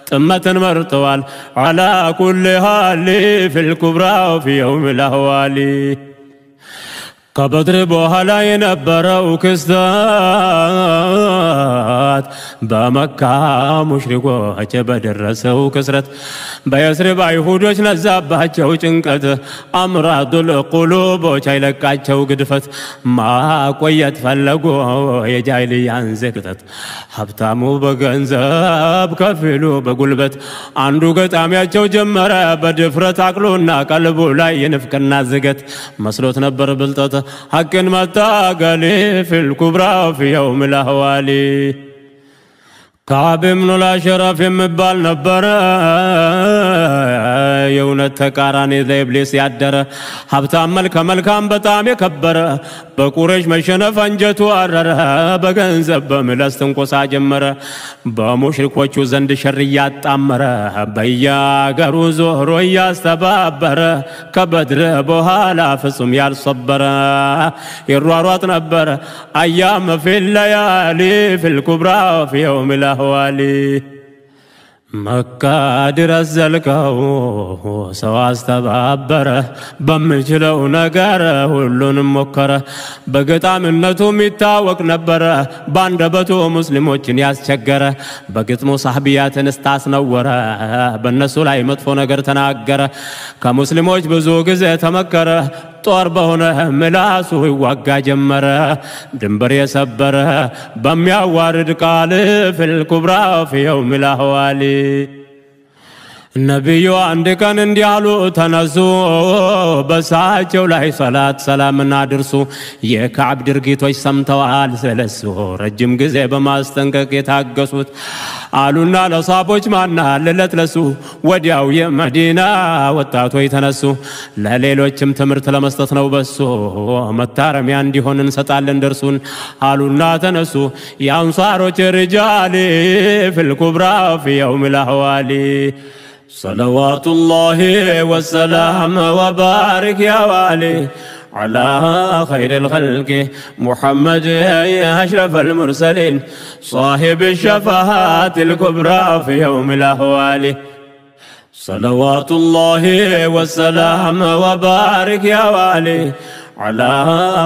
[SPEAKER 1] ጥመትን መርጠዋል على كل حال في الكبرى في يوم الاهوال كبدر بوهلا ينبرو كستات بمكة مشركو هجب درسو كسرت بيسرب يهودوش نزاباتشو چنقت أمراض القلوب وچايلكاتشو قدفت ما قويت فلقو يجايليان زكتت حبتامو بغنزاب كفلو بقلبت عندو قطامياتشو جمرة بدفرت عقلونا قلبو لا ينفكنا زكت مسلوت نبر بلطت حقن متاقلي في الكبرى في يوم الأهوالي كعب من الأشرف مبال نبرا يوم التكاراني ذي إبليس يعدر حبتا ملكام بطام يكبر بقريش مشنف انجتو عرر بغنزب بملستن قصا جمر بمشرك وچو زند شريات عمر بيا غرو زهرو يستبابر كبدر بوهالا فسم يالصبر يروارات نبر أيام في الليالي في الكبرى في يوم الأهوالي مكة درس زلكو سواس تبابره بمجلو نقاره ولون مكره بقطع منتو ميتاوك نبره باندبتو مسلموچن ياسچگره بقطمو صحبيات نستاس نوره بنسو لاي مطفو نگر تناگره كمسلموچ بزو گزه تمكره طور بهونه ملاسو يوقع جمره دنبر يسبره بمياوارد قال في الكبرى في يوم الأهوالي نبيو عندك انديالو تنسو بساچو لاي صلاة سلام نادرسو يكعب درقيتوش سمتوال سلسو رجم گزي بماستنقق يتاقسوت قالونا لصابوش مانا للتلسو ودياو يمدينة وطاتو يتنسو لليلوچم تمرت لمستثنو بسو متارم ياندي هون نسطال لندرسون قالونا تنسو يانصاروش رجالي في الكبرى في يوم الأهوالي صلوات الله والسلام وبارك يا والي على خير الخلق محمد يا أشرف المرسلين صاحب الشفاعات الكبرى في يوم الأهوال صلوات الله والسلام وبارك يا والي على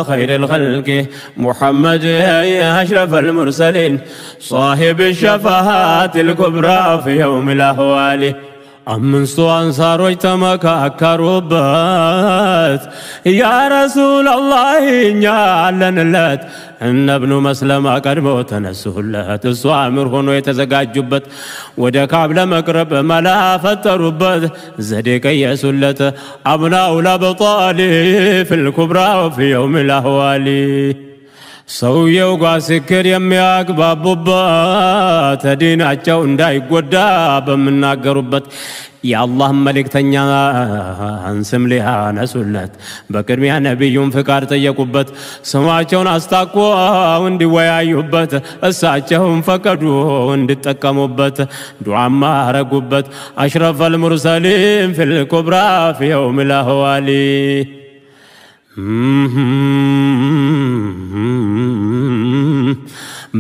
[SPEAKER 1] خير الخلق محمد يا أشرف المرسلين صاحب الشفاعات الكبرى في يوم الأهوال أمنستو أنصاروي تمكاكروبات يا رسول الله نعلن اللات إن ابن مسلم قدمو تنسهلات الصامر هنو يتزقاجبت ودك عبل مقرب ملا فتربت زدك يسلت أبناء الأبطال في الكبرى في يوم الأهوالي ሰውየው ጋር ስክር የሚያግባቡበት ዲናቸው እንዳይጎዳ በመናገሩበት የአላህ መልእክተኛ አንስም ሊያነሱለት በቅድሚያ ነብዩን ፍቃድ ጠየቁበት ስማቸውን አስታቆው እንዲወያዩበት እሳቸውም ፈቀዱ እንዲጠቀሙበት ዱዓማ አረጉበት አሽረፈል ሙርሰሊን ፊል ኩብራ ፊ የውም الأهوال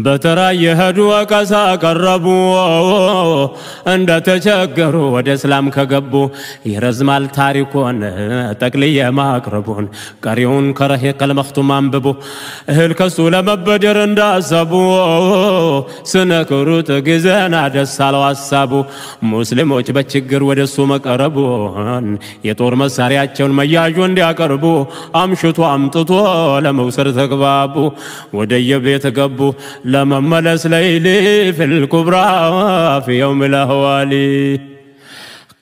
[SPEAKER 1] በተራ የሄዱ ወቀሳ ቀረቡ እንደተቸገሩ ወደ እስላም ከገቡ ይረዝማል ታሪኩን ጠቅልዬ ማቅረቡን ቀሪውን ከረሂቀል መክቱም አንብቡ እህል ከሱ ለመበደር እንዳሰቡ ስነክሩት ጊዜና ደስ አለው ሀሳቡ ሙስሊሞች በችግር ወደሱ መቀረቡን የጦር መሳሪያቸውን መያዡ እንዲያቀርቡ አምሽቶ አምጥቶ ለመውሰድ ተግባቡ ወደየቤት ገቡ لمملس ليلي في الكبرى في يوم الأهوالي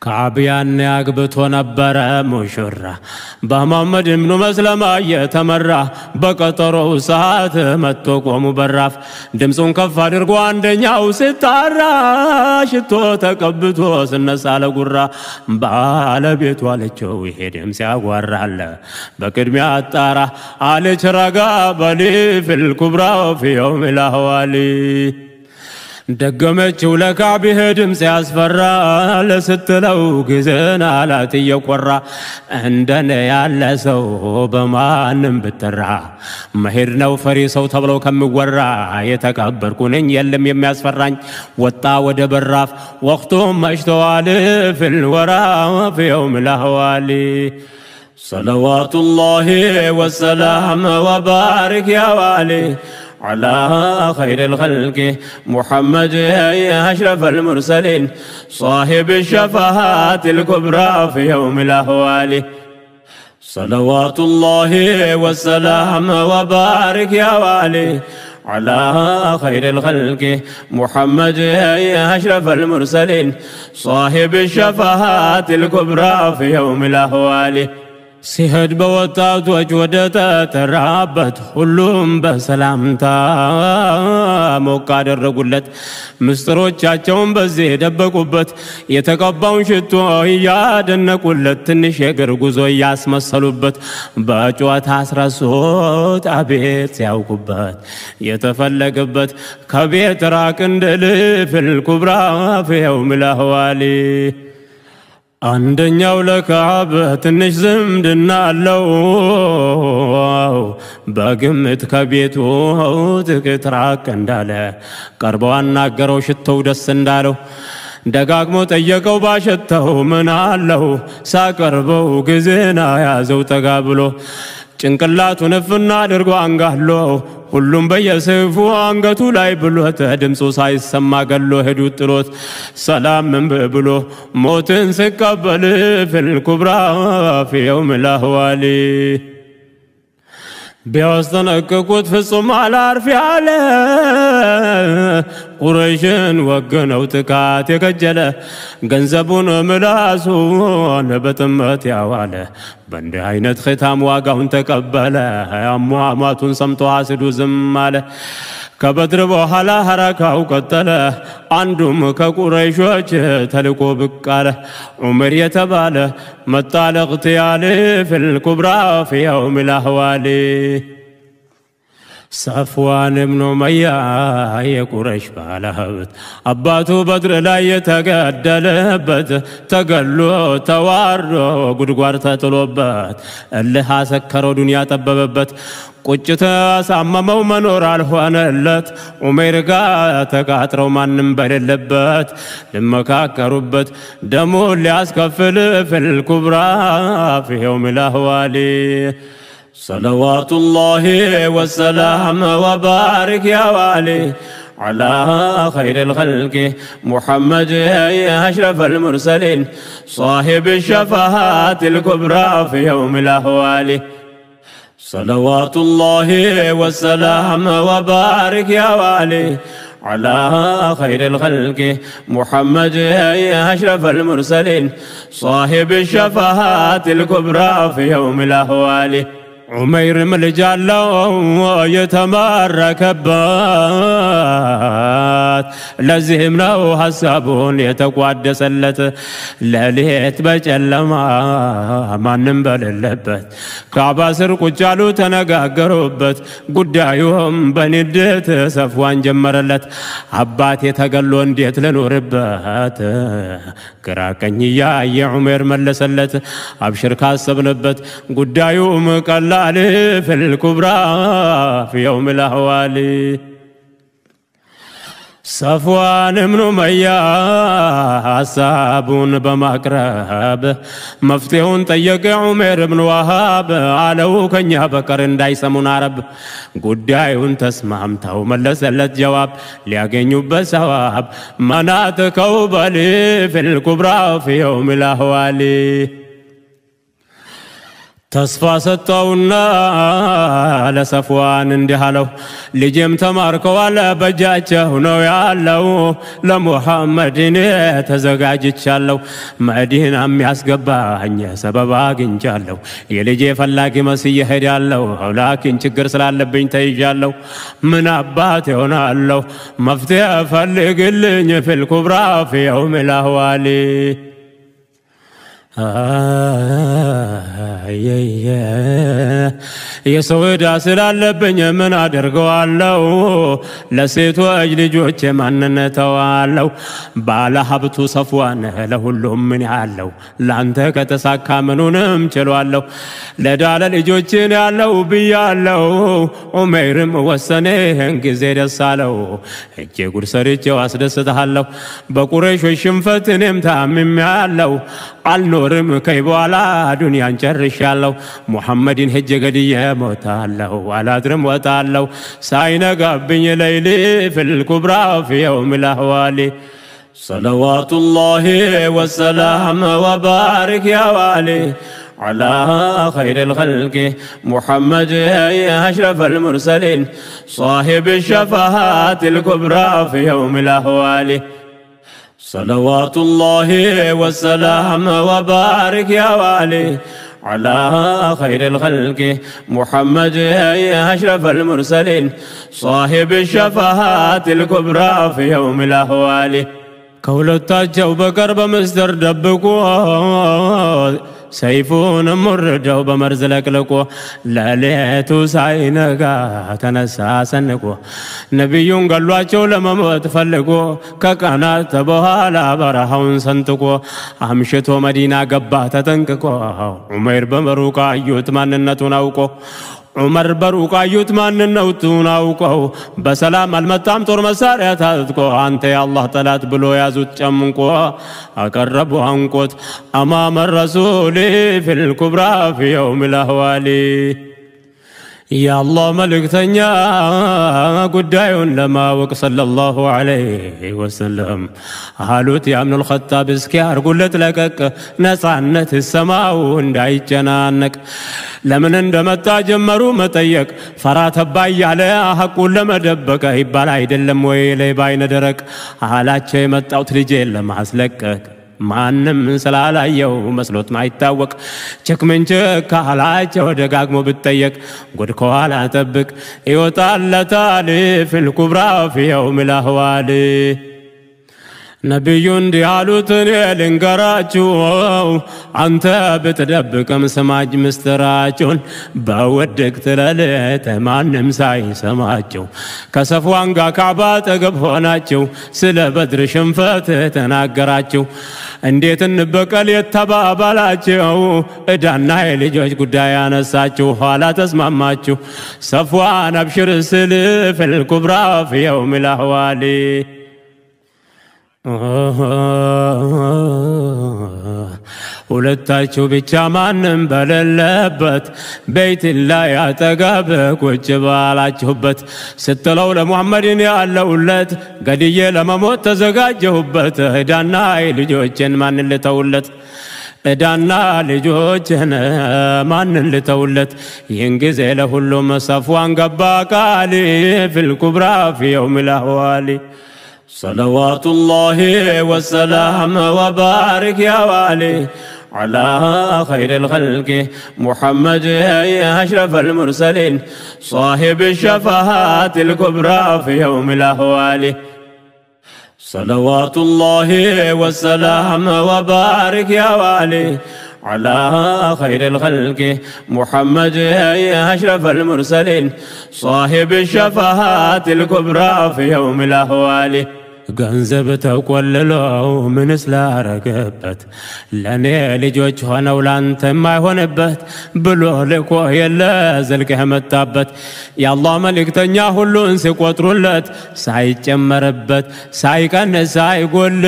[SPEAKER 1] كعبيان يقبطو نبرا مشرة بمحمد بن مسلمة يتمرى بقطرو ساعات متوك ومبراف دمسون كفا درقو عندنياو ستارا شتو تقبطو سنس على قرى بالا بيتو عليكو يهدم سياغوار بكرمي التارا علي شرقا بلي في الكبرى في يوم الأهوالي دقمتشو لكعبي هدم سياسفرا لستلو كزنا لا تيقورا عندنا يالسو بما نمبترا مهرنا وفريسو تبلو كم ورا يتكبر كونين يلم يمياسفران وطا ودبراف وقتهم مشتوالي في الورا في يوم الأهوالي صلوات الله والسلام وبارك يا والي على خير الخلق محمد يا أشرف المرسلين صاحب الشفاعات الكبرى في يوم الأهوال صلوات الله والسلام وبارك يا والي على خير الخلق محمد يا أشرف المرسلين صاحب الشفاعات الكبرى في يوم الأهوال سيهد بوطات وجودتا ترابت كلهم بسلامتا موقع الرقلت مستروچاچون بزي دبقوبت يتقباون شتو يادن قلت تنش يقر غزو ياسمسلوبت بچوات اسراسوت ابيت ياوقبت يتفلقبت كبيت راك اندل في الكبرى في يوم الاهوالي عندنا ولكعبة تنش زمدنا لو بقمت كبيتو تكتراك انداله قربوان ناقرو شتو دس اندالو دقاقمو تيقو باشتو من عالو ساقربو قزينا يازو تقابلو ጭንቅላቱ ነፍና አድርጎ አንጋሎ ሁሉም በየሰይፉ አንገቱ ላይ ብሎት ድምፁ ሳይሰማ ገሎ ሄዱ ጥሎት ሰላም ምን ብሎ ሞትን ሲቀበል ፍልኩብራ في يوم الأهوال بيستنققوت في الصومال عارفي على قريشن وقنو تكات يكجله ገንዘቡን ملاسون بتمت يعواله بند عينت ختام واقعون تقبله أمواماتون سمتو حاسدو زماله كبدر بوحلا حركاو قتله عندهم كقريشوش تلقو بقاله عمر يتباله مطال اغتياله في الكبرى في يوم الأهوال صفوان بن أمية يقرش بالهبت أباتو بدر لا يتقدلبت تقلو توارو قدقوار تطلبت اللي حاسكرو دنيا تبببت قجتا ساممو منور الهوانلت وميرقا تقاترو مانن بللبت لما كاكروبت دمو اللي اسكفل في الكبرى في يوم الأهوال صلوات الله والسلام وبارك يا والي على خير الخلق محمد يا أشرف المرسلين صاحب الشفاعات الكبرى في يوم الأهوال صلوات الله والسلام وبارك يا والي على خير الخلق محمد يا أشرف المرسلين صاحب الشفاعات الكبرى في يوم الأهوال عمير ملجالو يتماركبات لازم نو حسابون يتقدسلت لليت بجلما ما ننبل اللبت كعبا سر قجالو تنغاغروبت قدايوهم بندت صفوان جمرلت عبات يتقلو انديت لنوربات كراكني يا عمير ملسلت ابشر كاسبنبت قدايوم قلا يال في الكبرى في يوم الأهوال صفوان بن أمية حسابون بمقرب مفتيون طيق عمر بن وهاب علو كنيا بكر እንዳይሰሙን አረብ ጉዳዩን ተስማምተው መለሰለት ጀዋብ ሊያገኙ በሰዋብ መናጥቀው በል في الكبرى في يوم الأهوال تسفى ستونا على صفوان اندهالو لجيم تماركو على بجاجه نو يالو لمحمد تزغاجچالو مدينة የሚያስገባኝ ሰበብ አግኝቻለሁ የልጄ ፈላጊ መስዬ ሄዳለሁ ላኪን ችግር ስላለብኝ ተይዣለሁ ምን አባት ይሆናለሁ መፍትሄ ፈልግልኝ في الكبرى في يوم الأهوال የሰውዳ ስላለብኝ ምን አደርገዋለሁ ለሴቶች ልጆች ማንነታዋለሁ ባለ ሀብቱ ሰፍዋን ለሁሉም ምን ያለው ላንተ ከተሳካ ምኑንም ችሏለሁ ለዳለ ልጆችን ያለው ብያለሁ ዑመይርም ወሰነ እንግዜ ደሳለው እጄ ጉድ ሰርቼው አስደስታለሁ በቁረይሾች ሽንፈት እኔም ታምሜያለሁ አልኖርም ከይበኋላ ዱንያን ጨርሻለሁ ሙሐመድን ሄጄ ገድዬ ሞታለሁ አላድርም ወጣለሁ ሳይነጋብኝ ለይሊ في الكبرى في يوم الأهوال صلوات الله والسلام وبارك يا والي على خير الخلق محمد يا أشرف المرسلين صاحب الشفاعات الكبرى في يوم الأهوال صلوات الله والسلام وبارك يا والي على خير الخلق محمد يا أشرف المرسلين صاحب الشفاعات الكبرى في يوم الأهوال كولتاجو بقرب مصدر دبكو سيفون مردو بمرز لكلكو لاليتو ساينغا تنسا سنكو نبيون قالواچو لمموت فلكو ككانات بوهالا برهون سنتكو امشتو مدينة قبا تتنككو عمير بمروكا يوت ماننتون اوكو عمر بروكا يوت ماننتون اوكو بسلام المتام طور مساريا تاتكو انت يا الله طلات بلو يازوت چمنكو اقربو انكوت امام الرسول في الكبرى في يوم الأهوال يا الله ملكتنيا قدايون لما وك صلى الله عليه وسلم حالوت يا ابن الخطاب اسكيار قلت لك نصعنت السماء እንዳይጨናነቅ ለምን እንደመጣ ጀመሩ መጠየቅ ፈራተ ባይ ያለ ሐቁን ለመደበቅ ይባል አይደለም ወይ ላይ ባይነ ደረቅ አላቸው የመጣው ልጄ ለማስለቀቅ ማንም ስላላየው መስሎት ማይታወቅ ቸክመንቸ ካላቸው ደጋግሞ ብትጠየቅ ጉድ ከኋላ ጠብቅ ይወጣለታል في الكبرى في يوم الأهوال ነብዩን ዲያሉትን ልንገራችሁ አንተ በተደብቀም ሰማጅ ምስጥራቸውን በወድቅት ለሌት ማንም ሳይሰማቸው ከሰፍዋን ጋር ካባ ጠገብ ሆናቸው ስለ በድር ሽንፈት ተናገራቸው እንዴት እንበቀል የተባባላቸው እዳና የልጆች ጉዳይ ያነሳቸው ኋላ ተስማማቸው ሰፍዋን አብሽር ስል في الكبرى في يوم الأهوال ሁለታችሁ ብቻ ማንም በሌለበት ቤት ላይ አጠገብ ቁጭ ባላችሁበት ስትለው ለሙሐመድን ያለውለት ገድዬ ለመሞት ተዘጋጀሁበት እዳና ልጆችን ማንን ልተውለት እዳና ልጆችን ማንን ልተውለት ይህን ጊዜ ለሁሉም ሰፍዋን ገባ ቃል في الكبرى في يوم الأهوال صلوات الله والسلام وبارك يا والي على خير الخلق محمد يا أشرف المرسلين صاحب الشفاعات الكبرى في يوم الأهوال صلوات الله والسلام وبارك يا والي على خير الخلق محمد يا أشرف المرسلين صاحب الشفاعات الكبرى في يوم الأهوال ገንዘብ ተቆልለው ምንስ ላረገበት ለኔ ልጆች ሆነው ላንተ የማይሆንበት ብሎ ልኮ የለ ዘልቀህ መጣበት የአላህ መልእክተኛ ሁሉን ሲቆጥሩለት ሳይጨመርበት ሳይቀንስ ሳይጎል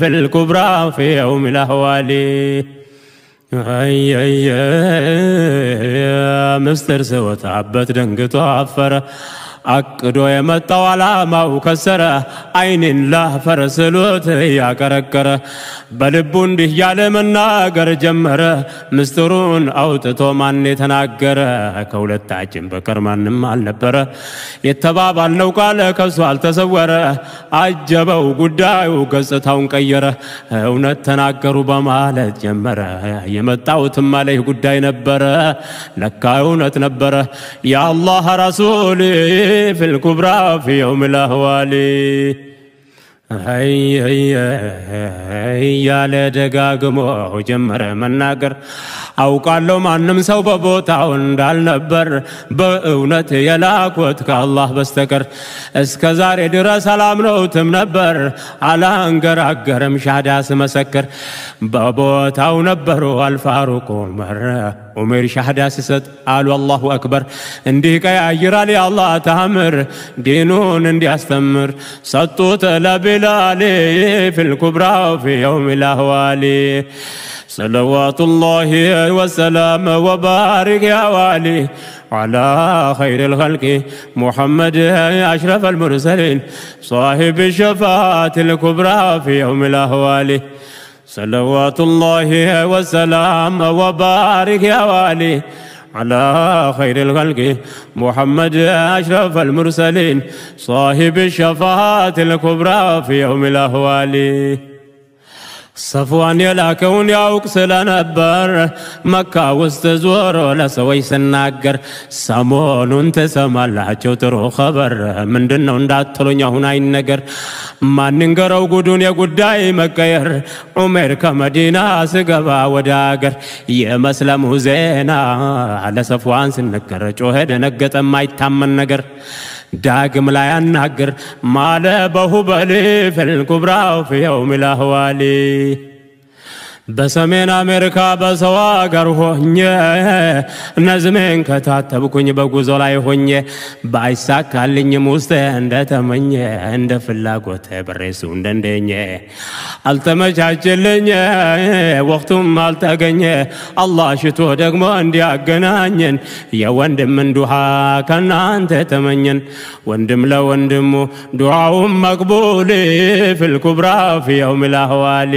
[SPEAKER 1] ፍልኩብራ في يوم الأهوال مستر سوت عبت دنقتو عفره አቅዶ የመጣው ዓላማው ከሰረ አይንን ላፈረ ስሎት ያቀረቀረ በልቡ እንዲህ ያለ መናገር ጀመረ ምስጢሩን አውጥቶ ማን የተናገረ ከሁለታችን በቀር ማንም አልነበረ የተባባልነው ቃል ከሱ አልተሰወረ አጀበው ጉዳዩ ገጽታውን ቀየረ እውነት ተናገሩ በማለት ጀመረ የመጣውትም አለህ ጉዳይ ነበረ ለካ እውነት ነበረ ያ አላህ ረሱል في الكبرى في يوم الأهوال يا لدقاقمو جمر مناقر አውቃለሁ ማንም ሰው በቦታው እንዳልነበር በእውነት የላኩት ከአላህ በስተቀር እስከዛሬ ድረስ አላምነውትም ነበር አላንገራገርም ሻዳ ስመሰክር በቦታው ነበሩ አልፋሩቅ ዑመር ሻዳ ሲሰጥ አሉ አላሁ አክበር እንዲህ ቀያይራል የአላህ ተአምር ዲኑን እንዲያስተምር ሰጡት ለቢላል في الكبرى في يوم الأهوال صلوات الله وسلام وبارك يا والي على خير الخلق محمد أشرف المرسلين صاحب الشفاعة الكبرى في يوم الأهوال صلوات الله وسلام وبارك يا والي على خير الخلق محمد أشرف المرسلين صاحب الشفاعة الكبرى في يوم الأهوال صفوان يلاكون ياوك سلنبر مكة وستزور لسوي سناقر سامون انت سمالاتشو ترو خبر من دنو انداتلون يهون عين نقر ما ننقرو قدون يقوداي مكير عمر كمدينة سقبا وداقر يمسلم زينا على صفوان سنكر جوهد نقت ما يتامن نقر داقم لا ينقر ما لبه بلي في الكبرى في يوم الأهوال بسمين أمريكا بسواقر هوني نزمين كتاتبكوني بقوزولاي هوني بايساك اللي مستهند تمني عند فلاقوت برسون دندني التمجاجلني وقتم التقني الله شتو دقمو اندي اقنانين يا وندم من دوها كان انت تمنين وندم لوندمو دعاهم مقبولي في الكبرى في يوم الأهوال